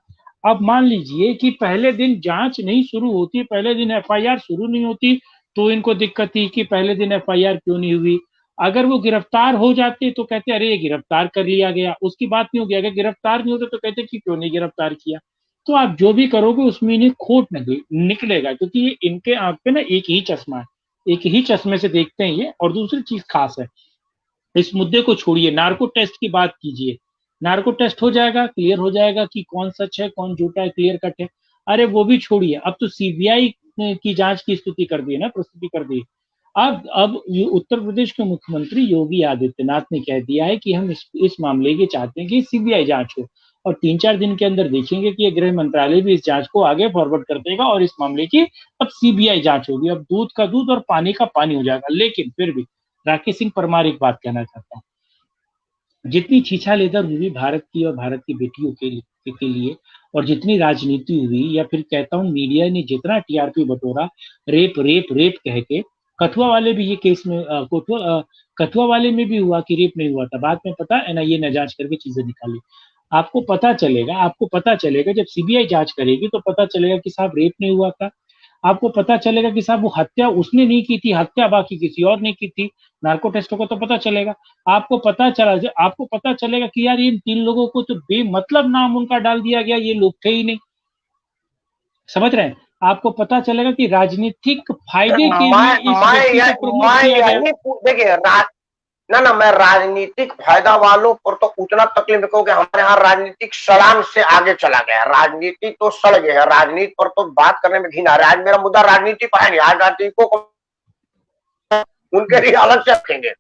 अब मान लीजिए कि पहले दिन जांच नहीं शुरू होती, पहले दिन एफआईआर शुरू नहीं होती, तो इनको दिक्कत थी कि पहले दिन एफआईआर क्यों नहीं हुई। अगर वो गिरफ्तार हो जाते तो कहते अरे ये गिरफ्तार कर लिया गया, उसकी बात नहीं होगी। अगर गिरफ्तार नहीं होते तो कहते कि क्यों नहीं गिरफ्तार किया। तो आप जो भी करोगे उसमें इन्हें खोट निकलेगा, क्योंकि ये इनके आंख पे ना एक ही चश्मा है, एक ही चश्मे से देखते हैं ये। और दूसरी चीज खास है, इस मुद्दे को छोड़िए, नार्को टेस्ट की बात कीजिए। नार्को टेस्ट हो जाएगा, क्लियर हो जाएगा कि कौन सच है कौन झूठा है, क्लियर कट है। अरे वो भी छोड़िए, अब तो सीबीआई की जांच की स्तुति कर दी है ना, प्रस्तुति कर दी। अब उत्तर प्रदेश के मुख्यमंत्री योगी आदित्यनाथ ने कह दिया है कि हम इस मामले की चाहते हैं कि सीबीआई जांच हो, और 3-4 दिन के अंदर देखेंगे कि गृह मंत्रालय भी इस जांच को आगे फॉरवर्ड कर देगा और इस मामले की अब सीबीआई जांच होगी। अब दूध का दूध और पानी का पानी हो जाएगा। लेकिन फिर भी राकेश सिंह परमार एक बात कहना चाहता हूँ, जितनी छीछा लेदर हुई भारत की और भारत की बेटियों के लिए, और जितनी राजनीति हुई, या फिर कहता हूँ मीडिया ने जितना टीआरपी बटोरा, रेप रेप रेप कह के, कठुआ वाले भी ये केस में कठुआ वाले में भी हुआ कि रेप नहीं हुआ था, बाद में पता एनआईए ने जांच करके चीजें निकाली। आपको पता चलेगा जब सीबीआई जांच करेगी तो पता चलेगा कि साहब रेप नहीं हुआ था। आपको पता चलेगा कि साहब वो हत्या उसने नहीं की थी, हत्या बाकी किसी और ने की थी। नार्को टेस्ट होगा तो पता चलेगा। आपको पता चलेगा कि यार इन 3 लोगों को तो बेमतलब नाम उनका डाल दिया गया, ये लोग थे ही नहीं। समझ रहे हैं? आपको पता चलेगा कि राजनीतिक फायदे के लिए इस व्यक्ति को प्रमोट किया गया। देखिए ना मैं राजनीतिक फायदा वालों पर तो उतना तकलीफ देखो कि हमारे यहाँ राजनीतिक सड़ान से आगे चला गया, राजनीति तो सड़ गया है, राजनीति पर तो बात करने में घिन आ रहा है। आज मेरा मुद्दा राजनीति पर है नहीं, आज राजनीति को उनके लिए अलग से रखेंगे।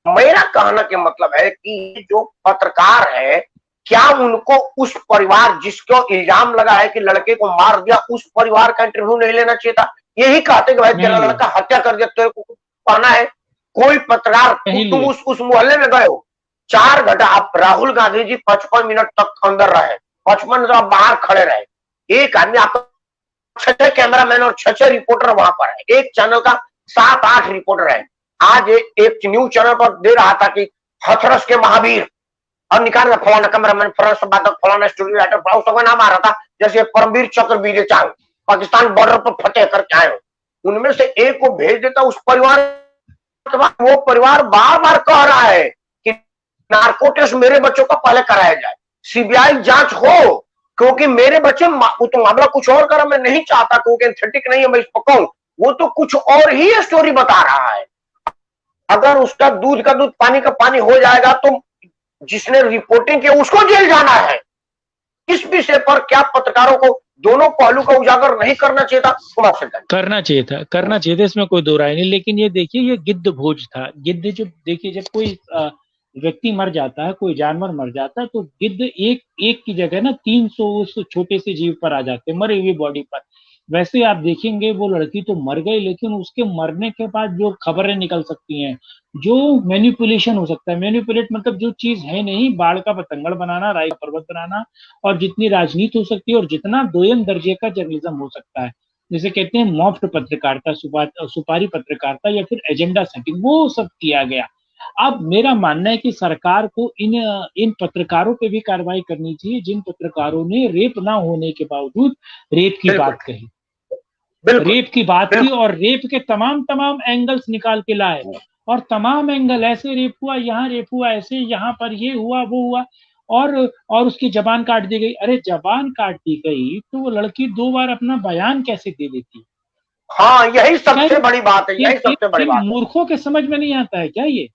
मेरा कहना के मतलब है कि जो पत्रकार है, क्या उनको उस परिवार जिसको इल्जाम लगा है कि लड़के को मार दिया, उस परिवार का इंटरव्यू नहीं लेना चाहिए था? यही कहते कि भाई तेरा लड़का हत्या कर दिया, तेरे को कहना है? कोई पत्रकार, तुम उस मोहल्ले में गए हो, 4 घंटा आप, राहुल गांधी जी 55 मिनट तक अंदर रहे, 55 मिनट बाहर खड़े रहे, एक आदमी आपका 6 कैमरामैन और 6 रिपोर्टर वहां पर है, एक चैनल का 7-8 रिपोर्टर है। आज एक न्यूज चैनल पर दे रहा था कि हथरस के महावीर, और निकाल फलाना कैमरामैन, फलाना संपादक, फलाना स्टूडियो राइटर, सबका नाम आ रहा था, जैसे परमवीर चक्र बीजे चांग पाकिस्तान बॉर्डर पर फतेह करके आए हो। उनमें से एक को भेज देता उस परिवार, वो परिवार बार बार कह रहा है कि नार्को टेस्ट मेरे बच्चों का पहले कराया जाए, सीबीआई जांच हो, क्योंकि मेरे बच्चे, तो मामला कुछ और कर, मैं नहीं चाहता क्योंकि एंथेटिक नहीं है मैं इस पर कहूं, वो तो कुछ और ही स्टोरी बता रहा है। अगर उसका दूध का दूध पानी का पानी हो जाएगा तो जिसने रिपोर्टिंग की उसको जेल जाना है। इस विषय पर क्या पत्रकारों को दोनों पहलू का उजागर नहीं करना चाहिए था? कुमार शंकर, करना चाहिए था, इसमें कोई दो राय नहीं। लेकिन ये देखिए, ये गिद्ध भोज था। गिद्ध जो देखिए, जब कोई व्यक्ति मर जाता है, कोई जानवर मर जाता है, तो गिद्ध एक की जगह ना 300 उस छोटे से जीव पर आ जाते हैं, मरे हुए बॉडी पर। वैसे आप देखेंगे वो लड़की तो मर गई, लेकिन उसके मरने के बाद जो खबरें निकल सकती हैं, जो मैनिपुलेशन हो सकता है, मैनिपुलेट मतलब जो चीज है नहीं, बाढ़ का पतंगड़ बनाना, राय का पर्वत बनाना, और जितनी राजनीति हो सकती है और जितना दोयम दर्जे का जर्नलिज्म हो सकता है, जिसे कहते हैं मॉफ्ट पत्रकारिता, सुपारी पत्रकारिता या फिर एजेंडा सेटिंग, वो सब किया गया। अब मेरा मानना है कि सरकार को इन इन पत्रकारों पे भी कार्रवाई करनी चाहिए जिन पत्रकारों ने रेप ना होने के बावजूद रेप की बिल्कुल बात कही, बिल्कुल रेप की बात की बिल्कुल। और रेप के तमाम तमाम एंगल्स निकाल के लाए, और तमाम एंगल, ऐसे रेप हुआ, यहाँ रेप हुआ, ऐसे यहाँ पर ये हुआ वो हुआ, और उसकी जबान काट दी गई। अरे जबान काट दी गई तो वो लड़की 2 बार अपना बयान कैसे दे देती? हाँ, यही क्या सबसे बड़ी बात है, यही सबसे बड़ी इन बात है। मूर्खों के समझ में नहीं आता है क्या ये?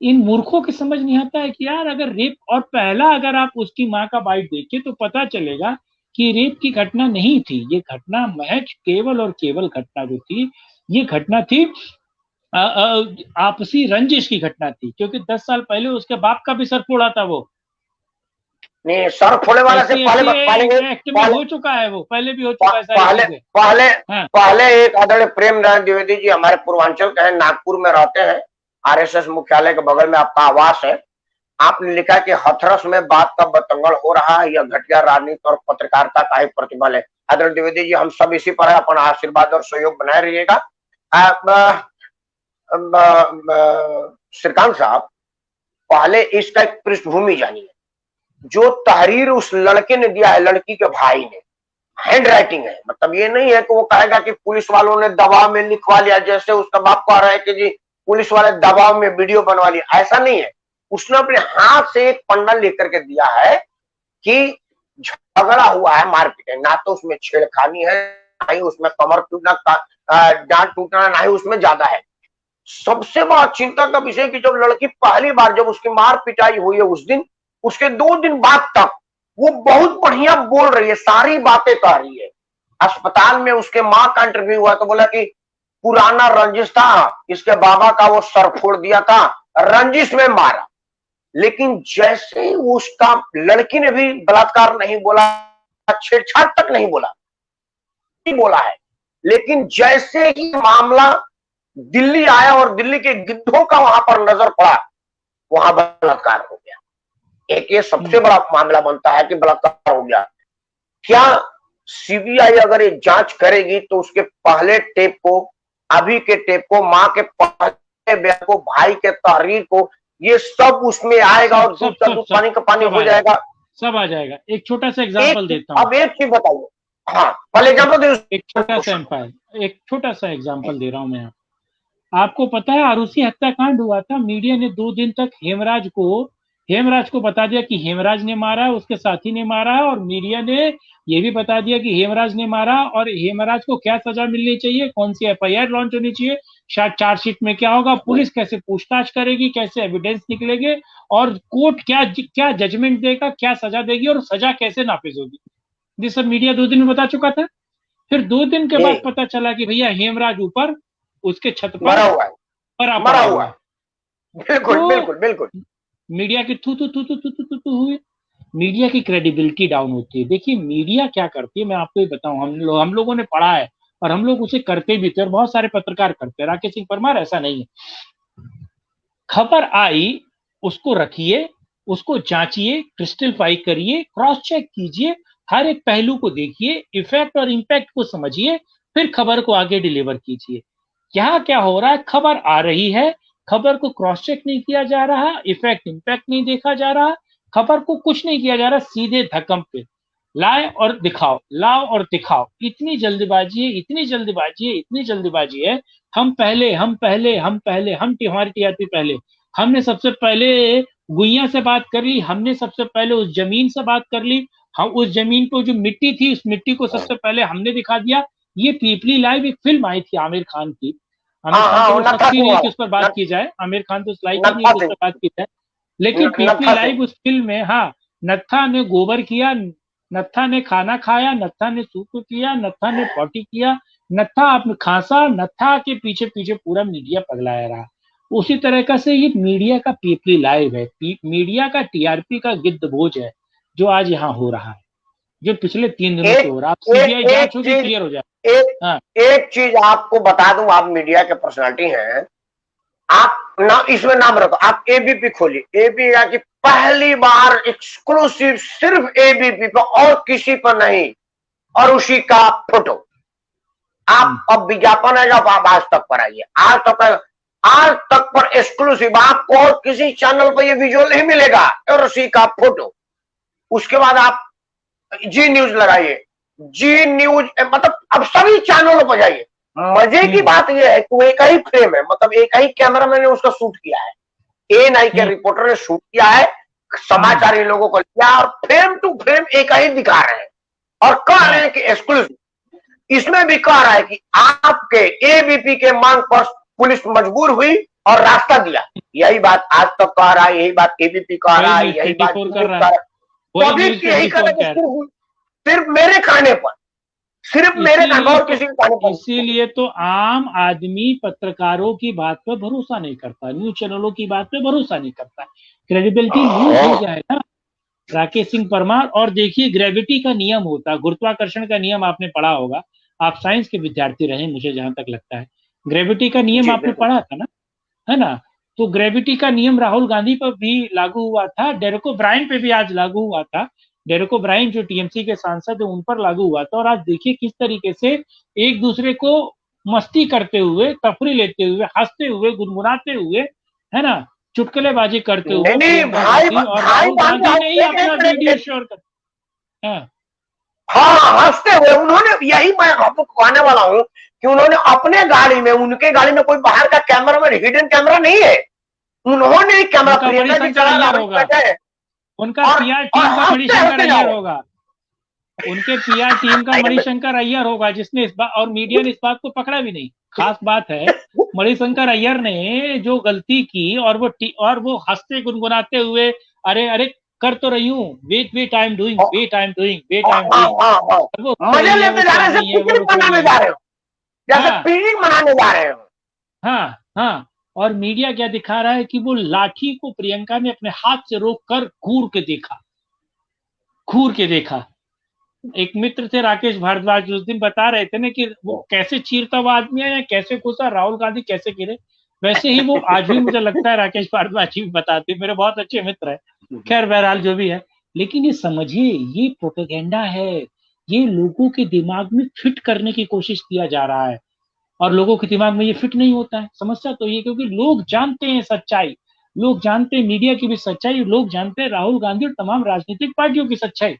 इन मूर्खों के समझ नहीं आता है कि यार अगर रेप, और पहला अगर आप उसकी माँ का बाइट देखिए तो पता चलेगा कि रेप की घटना नहीं थी, ये घटना महज केवल और केवल घटना जो थी, ये घटना थी आपसी रंजिश की घटना थी, क्योंकि 10 साल पहले उसके बाप का भी सर फोड़ा था वो। नहीं, सर फोड़े वाला से ऐसी पहले ऐसी एक्ट में पहले हो चुका है, वो पहले भी हो चुका है सारी पहले चीजें। पहले हाँ पहले एक आदरणीय प्रेम नारायण द्विवेदी जी हमारे पूर्वांचल के हैं, नागपुर में रहते हैं, आरएसएस मुख्यालय के बगल में आपका आवास है। आपने लिखा कि हथरस में बात का बतंगड़ हो रहा है, यह घटिया राजनीति और पत्रकारिता का ही प्रतिबल है। आदरणीय द्विवेदी जी, हम सब इसी पर है, अपना आशीर्वाद और सहयोग बनाए रहिएगा। श्रीकांत साहब, पहले इसका एक पृष्ठभूमि जानिए। जो तहरीर उस लड़के ने दिया है, लड़की के भाई ने, हैंड राइटिंग है, मतलब ये नहीं है कि वो कहेगा कि पुलिस वालों ने दबाव में लिखवा लिया, जैसे उसका बाप कह रहा है कि जी पुलिस वाले दबाव में वीडियो बनवा लिया, ऐसा नहीं है। उसने अपने हाथ से एक पन्ना लेकर के दिया है कि झगड़ा हुआ है, मारपीट है, ना तो उसमें छेड़खानी है, ना ही उसमें कमर टूटना, डांट टूटना, ना ही उसमें ज्यादा है। सबसे बड़ा चिंता का विषय कि जब लड़की पहली बार, जब उसकी मार पिटाई हुई है उस दिन, उसके 2 दिन बाद तक वो बहुत बढ़िया बोल रही है, सारी बातें कह रही है। अस्पताल में उसके माँ का इंटरव्यू हुआ तो बोला कि पुराना रंजिश था, इसके बाबा का वो सर फोड़ दिया था, रंजिश में मारा। लेकिन जैसे ही उसका, लड़की ने भी बलात्कार नहीं बोला, छेड़छाड़ तक नहीं बोला, नहीं बोला है, लेकिन जैसे ही मामला दिल्ली आया और दिल्ली के गिद्धों का वहां पर नजर पड़ा, वहां बलात्कार हो गया। एक ये सबसे बड़ा मामला बनता है कि बलात्कार हो गया। क्या सीबीआई अगर ये जांच करेगी तो उसके पहले टेप को, अभी के टेप को, माँ के पहले बयान को, भाई के तहरीर को, ये सब उसमें आएगा और दूध का दूध पानी का पानी हो जाएगा, सब आ जाएगा। एक छोटा सा एग्जांपल देता हूँ। अब एक चीज बताइए, हाँ पहले एग्जाम्पल दे, एक छोटा सा एग्जांपल दे रहा हूँ मैं। आपको पता है आरुषि हत्याकांड हुआ था, मीडिया ने 2 दिन तक हेमराज को बता दिया कि हेमराज ने मारा, उसके साथी ने मारा, और मीडिया ने ये भी बता दिया कि हेमराज ने मारा, और हेमराज को क्या सजा मिलनी चाहिए, कौन सी एफआईआर लॉन्च होनी चाहिए, शायद चार्जशीट में क्या होगा, पुलिस कैसे पूछताछ करेगी, कैसे एविडेंस निकलेंगे, और कोर्ट क्या जजमेंट देगा, क्या सजा देगी, और सजा कैसे नाफिज होगी। ये सब मीडिया 2 दिन में बता चुका था। फिर 2 दिन के बाद पता चला कि भैया हेमराज ऊपर उसके छत पर मरा हुआ है। बिल्कुल तो बिल्कुल बिल्कुल। मीडिया की थू हुई, मीडिया की क्रेडिबिलिटी डाउन होती है। देखिए मीडिया क्या करती है, मैं आपको ये बताऊं, हम लोगों ने पढ़ा है और हम लोग उसे करते भी थे, और बहुत सारे पत्रकार करते हैं, राकेश सिंह परमार ऐसा नहीं है। खबर आई, उसको रखिए, उसको जांचिए, क्रिस्टलफाई करिए, क्रॉस चेक कीजिए, हर एक पहलू को देखिए, इफेक्ट और इंपैक्ट को समझिए, फिर खबर को आगे डिलीवर कीजिए। यहाँ क्या हो रहा है, खबर आ रही है, खबर को क्रॉस चेक नहीं किया जा रहा, इफेक्ट इंपैक्ट नहीं देखा जा रहा, खबर को कुछ नहीं किया जा रहा, सीधे धक्कम पे लाए और दिखाओ, लाओ और दिखाओ। इतनी जल्दबाजी है, इतनी जल्दबाजी है, इतनी जल्दबाजी है। हम हमारी टीआरपी पहले, हमने सबसे पहले गुइया से बात कर ली, हमने सबसे पहले उस जमीन से बात कर ली, हम उस जमीन को जो मिट्टी थी, उस मिट्टी को सबसे पहले हमने दिखा दिया। ये पीपली लाइव एक फिल्म आई थी आमिर खान की, आमिर खान तो शक्ति नहीं कि उस पर बात की जाए, आमिर खान तो लाइक ही नहीं कि उस पर बात की जाए, लेकिन पीपली लाइव उस फिल्म में, हाँ, नत्था ने गोबर किया, नत्था ने खाना खाया, नत्था ने सूप किया, नत्था ने पॉटी किया, नत्था अपने खांसा, नत्था के पीछे पीछे पूरा मीडिया पगलाया रहा। उसी तरह से ये मीडिया का पीपली लाइव है, मीडिया का टीआरपी का गिद्ध भोज है जो आज यहाँ हो रहा है। जो पिछले 3 दिनों से हो रहा है। सीबीआई जांच होगी, क्लियर हो जाए। हाँ, एक चीज आपको बता दूं, आप मीडिया के पर्सनालिटी हैं, आप ना इसमें नाम रखो, आप एबीपी खोलिए, एबीपी की पहली बार एक्सक्लूसिव सिर्फ एबीपी पर और किसी पर नहीं, और उसी का फोटो। आप अब विज्ञापन है जब आप आज तक पर आइए, आज तक पर एक्सक्लूसिव आपको और किसी चैनल पर ये विजुअल नहीं मिलेगा, और उसी का फोटो। उसके बाद आप जी न्यूज लगाइए, जी न्यूज मतलब अब सभी चैनलों पर जाइए। मजे की बात यह है कि वो एक ही फ्रेम है, मतलब एक ही कैमरामैन ने उसका शूट किया है, एएनआई के रिपोर्टर ने शूट किया है, समाचार इन लोगों को लिया और फ्रेम टू फ्रेम एक ही दिखा रहे हैं और कह रहे हैं कि एक्सक्लूसिव। इसमें भी कह रहा है कि आपके एबीपी के मांग पर पुलिस मजबूर हुई और रास्ता दिया। यही बात आज तक कह रहा है, यही बात एबीपी कह रहा है, यही बात कर रहा है। यही कर रहा है, सिर्फ मेरे कहने पर, सिर्फ मेरे कहने और किसी के कहने पर। इसीलिए तो आम आदमी पत्रकारों की बात पर भरोसा नहीं करता, न्यूज चैनलों की बात पर भरोसा नहीं करता, क्रेडिबिलिटी लूज हो जाए ना। राकेश सिंह परमार, और देखिए ग्रेविटी का नियम होता है, गुरुत्वाकर्षण का नियम आपने पढ़ा होगा, आप साइंस के विद्यार्थी रहे मुझे जहां तक लगता है, ग्रेविटी का नियम आपने पढ़ा था ना, है ना। तो ग्रेविटी का नियम राहुल गांधी पर भी लागू हुआ था, डेरेक ओब्रायन पे भी आज लागू हुआ था, डेरेक ओब्रायन जो टीएमसी के सांसद है उन पर लागू हुआ था। और आज देखिए किस तरीके से एक दूसरे को मस्ती करते हुए, तफरी लेते हुए, हंसते हुए, गुनगुनाते हुए, है ना, चुटकुलेबाजी करते हुए, और राहुल गांधी ने ही अपना वीडियो शेयर कर, हाँ हंसते हुए उन्होंने, यही मैं आपको कहने वाला हूँ कि उन्होंने अपने गाड़ी में, उनके गाड़ी में कोई बाहर का कैमरा में हिडन कैमरा नहीं है, उन्होंने कैमरा प्रियंका जी चला होगा, उनका पीआर टीम का मणिशंकर अय्यर होगा, उनके पीआर टीम का मणिशंकर अय्यर होगा, जिसने इस बात, और मीडिया ने इस बात को पकड़ा भी नहीं। खास बात है मणिशंकर अय्यर ने जो गलती की, और वो हंसते गुनगुनाते हुए, अरे अरे कर तो रही हूँ, वेट आई एम डूइंग, मजे लेते जा रहे हैं, पिकनिक मनाने जा रहे हो, जैसे पिकनिक मनाने जा रहे हो। हाँ हाँ, और मीडिया क्या दिखा रहा है कि वो लाठी को प्रियंका ने अपने हाथ से रोककर घूर के देखा। एक मित्र थे राकेश भारद्वाज, उस दिन बता रहे थे ना कि वो कैसे चीरता हुआ आदमी है, या कैसे घुसा, राहुल गांधी कैसे गिरे, वैसे ही वो आज भी मुझे लगता है राकेश भारद्वाज जी भी बताते, मेरे बहुत अच्छे मित्र है। खैर बहरहाल जो भी है, लेकिन ये समझिए ये प्रोपेगेंडा है, ये लोगों के दिमाग में फिट करने की कोशिश किया जा रहा है, और लोगों के दिमाग में ये फिट नहीं होता है। समस्या तो ये, क्योंकि लोग जानते हैं सच्चाई, लोग जानते हैं मीडिया की भी सच्चाई, लोग जानते हैं राहुल गांधी और तमाम राजनीतिक पार्टियों की सच्चाई,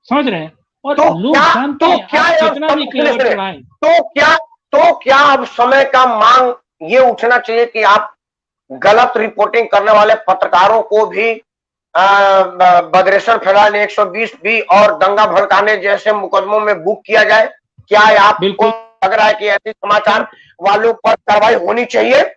समझ रहे हैं। और तो लोग जानते हैं कितना भी क्लेवर चढ़ाएं, तो क्या अब समय का मांग ये उठना चाहिए कि आप गलत रिपोर्टिंग करने वाले पत्रकारों को भी बदरेशन फैलाने 120B और दंगा भड़काने जैसे मुकदमों में बुक किया जाए? क्या आपको लग रहा है कि ऐसे समाचार वालों पर कार्रवाई होनी चाहिए?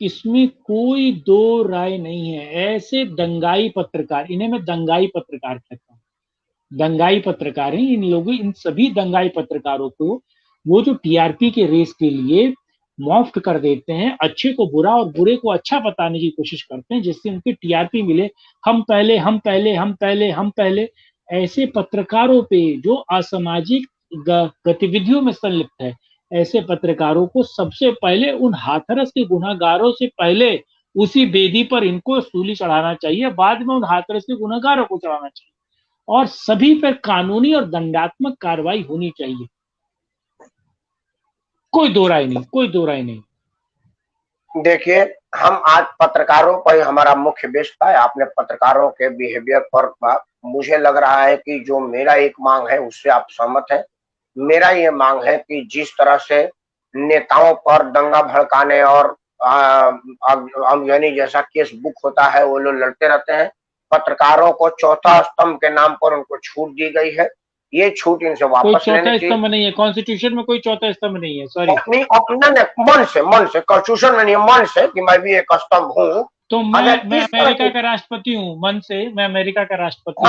इसमें कोई दो राय नहीं है। ऐसे दंगाई पत्रकार, इन्हें मैं दंगाई पत्रकार कहता हूँ, दंगाई पत्रकार हैं इन लोगों, इन सभी दंगाई पत्रकारों को वो जो टीआरपी के रेस के लिए मॉफ्ट कर देते हैं, अच्छे को बुरा और बुरे को अच्छा बताने की कोशिश करते हैं जिससे उनकी टीआरपी मिले, हम पहले हम पहले हम पहले हम पहले। ऐसे पत्रकारों पे जो असामाजिक गतिविधियों में संलिप्त है, ऐसे पत्रकारों को सबसे पहले, उन हाथरस के गुनाहगारों से पहले उसी बेदी पर इनको सूली चढ़ाना चाहिए, बाद में उन हाथरस के गुनाहगारों को चढ़ाना चाहिए, और सभी पर कानूनी और दंडात्मक कार्रवाई होनी चाहिए। कोई दो राय नहीं, कोई दो राय नहीं। देखिए, हम आज पत्रकारों पर हमारा मुख्य बेस था, आपने पत्रकारों के बिहेवियर पर, मुझे लग रहा है कि जो मेरा एक मांग है उससे आप सहमत हैं। मेरा ये मांग है कि जिस तरह से नेताओं पर दंगा भड़काने और यानी जैसा केस बुक होता है वो लोग लड़ते रहते हैं, पत्रकारों को चौथा स्तंभ के नाम पर उनको छूट दी गई है, ये छूट इनसे वापस लेनी चाहिए। स्तंभ नहीं है, कॉन्स्टिट्यूशन में कोई चौथा स्तंभ नहीं है, सॉरी। मन से कॉन्स्टिट्यूशन में नहीं, मन से कि मैं भी एक स्तंभ हूँ, तो मैं अमेरिका का राष्ट्रपति हूँ, मन से मैं अमेरिका का राष्ट्रपति हूँ,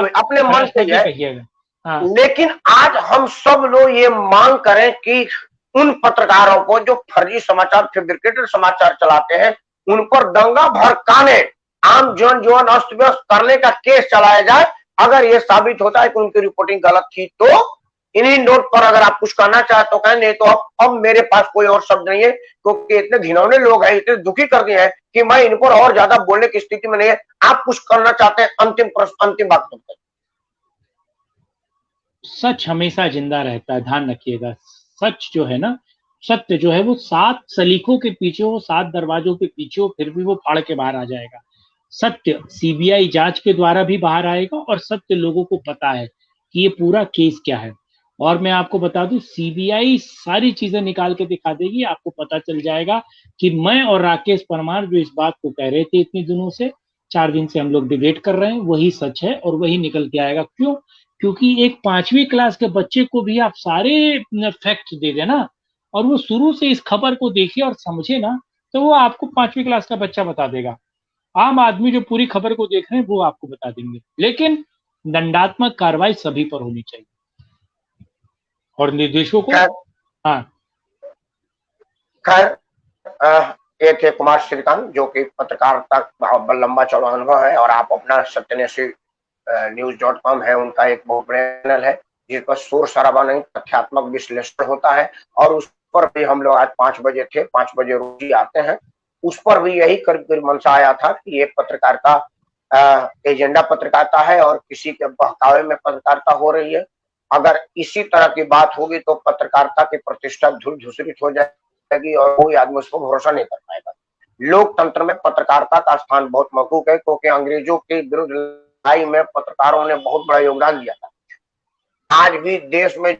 अपने मन से कहिएगा। हाँ। लेकिन आज हम सब लोग ये मांग करें कि उन पत्रकारों को जो फर्जी समाचार, फैब्रिकेटेड समाचार चलाते हैं, उन पर दंगा भड़काने आम जनजीवन अस्त व्यस्त करने का केस चलाया जाए। अगर ये साबित होता है कि उनकी रिपोर्टिंग गलत थी तो इन्हीं नोट पर अगर आप कुछ करना चाहे तो कहें, नहीं तो अब मेरे पास कोई और शब्द नहीं है, क्योंकि इतने घिनौने लोग हैं, इतने दुखी कर दिए हैं कि मैं इन पर और ज्यादा बोलने की स्थिति में नहीं है। आप कुछ करना चाहते हैं, अंतिम प्रश्न, अंतिम बात तुम करें। सच हमेशा जिंदा रहता है, ध्यान रखिएगा। सच जो है ना, सत्य जो है वो 7 सलीखों के पीछे हो, 7 दरवाजों के पीछे हो, फिर भी वो फाड़ के बाहर आ जाएगा। सत्य सीबीआई जांच के द्वारा भी बाहर आएगा और सत्य लोगों को पता है कि ये पूरा केस क्या है। और मैं आपको बता दूं, सीबीआई सारी चीजें निकाल के दिखा देगी, आपको पता चल जाएगा कि मैं और राकेश परमार जो इस बात को कह रहे थे इतने दिनों से, 4 दिन से हम लोग डिबेट कर रहे हैं, वही सच है और वही निकल के आएगा। क्यों? क्योंकि एक 5वीं क्लास के बच्चे को भी आप सारे फैक्ट दे देना और वो शुरू से इस खबर को देखे और समझे ना, तो वो आपको 5वीं क्लास का बच्चा बता देगा। आम आदमी जो पूरी खबर को देख रहे हैं वो आपको बता देंगे। लेकिन दंडात्मक कार्रवाई सभी पर होनी चाहिए और निर्देशों को। हाँ, खैर, एक है कुमार श्रीकांत, जो कि पत्रकारिता का लंबा चौड़ा अनुभव है, और आप अपना सत्यनेशी न्यूज.com है, उनका एक बहुत बड़ा चैनल है जिस पर शोर शराबा नहीं, तथ्यात्मक विश्लेषण होता है। और उस पर भी हम लोग आज 5 बजे थे, 5 बजे रोज ही आते हैं। उस पर भी यही करीब मंशा आया था कि ये पत्रकारिता एजेंडा पत्रकारिता है और किसी के बहकावे में पत्रकारिता हो रही है। अगर इसी तरह की बात होगी तो पत्रकारिता की प्रतिष्ठा धूल-धूसरित हो जाएगी और कोई आदमी उस पर भरोसा नहीं कर पाएगा। लोकतंत्र में पत्रकारिता का स्थान बहुत मौकूफ है, क्योंकि अंग्रेजों के विरुद्ध लड़ाई में पत्रकारों ने बहुत बड़ा योगदान दिया था। आज भी देश में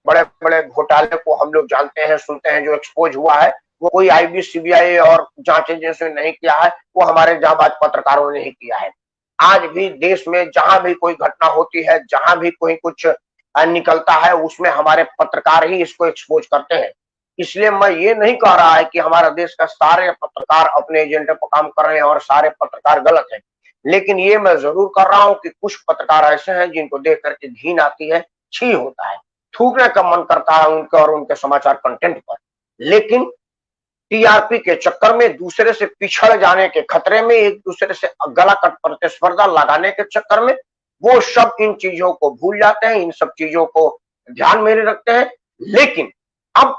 बड़े बड़े घोटाले को हम लोग जानते हैं, सुनते हैं, जो एक्सपोज हुआ है वो कोई आईबी, सीबीआई और जांच एजेंसी ने नहीं किया है, वो हमारे जांबाज पत्रकारों ने ही किया है। आज भी देश में जहां भी कोई घटना होती है, जहां भी कोई कुछ निकलता है, उसमें हमारे पत्रकार ही इसको एक्सपोज करते हैं। इसलिए मैं ये नहीं कह रहा है कि हमारा देश का सारे पत्रकार अपने एजेंडे पर काम कर रहे हैं और सारे पत्रकार गलत हैं, लेकिन ये मैं जरूर कर रहा हूं कि कुछ पत्रकार ऐसे हैं जिनको देख करके घिन आती है, छी होता है, थूकने का मन करता है उनके और उनके समाचार कंटेंट पर। लेकिन टीआरपी के चक्कर में, दूसरे से पिछड़ जाने के खतरे में, एक दूसरे से गला कट प्रतिस्पर्धा लगाने के चक्कर में वो सब इन चीजों को भूल जाते हैं, इन सब चीजों को ध्यान में नहीं रखते हैं। लेकिन अब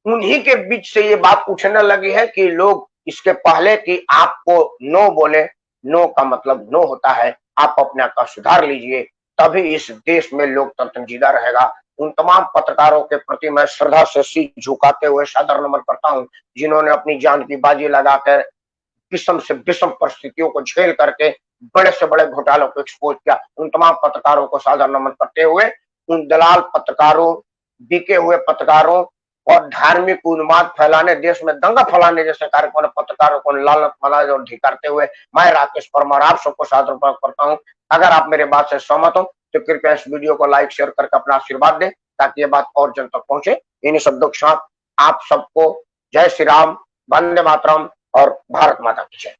उन्हीं के बीच से ये बात उठने लगी है कि लोग इसके पहले कि आपको नो बोले, नो का मतलब नो होता है, आप अपने आप का सुधार लीजिए, तभी इस देश में लोकतंत्र जिंदा रहेगा। उन तमाम पत्रकारों के प्रति मैं श्रद्धा से सिर झुकाते हुए सादर नमन करता हूं, जिन्होंने अपनी जान की बाजी लगाकर विषम से विषम परिस्थितियों को झेल करके बड़े से बड़े घोटालों को एक्सपोज किया। उन तमाम पत्रकारों को सादर नमन करते हुए, उन दलाल पत्रकारों, बिके हुए पत्रकारों और धार्मिक उन्माद फैलाने, देश में दंगा फैलाने जैसे कार्यक्रम पत्रकारों को लालच मलाज और धिकारते हुए मैं राकेश परमार आप सबको सादर नमन करता हूं। अगर आप मेरे बात से सहमत हो तो कृपया इस वीडियो को लाइक शेयर करके अपना आशीर्वाद दें, ताकि ये बात और जन तक पहुंचे। इन्हीं शब्दों के साथ आप सबको जय श्री राम, वंदे मातरम और भारत माता की जय।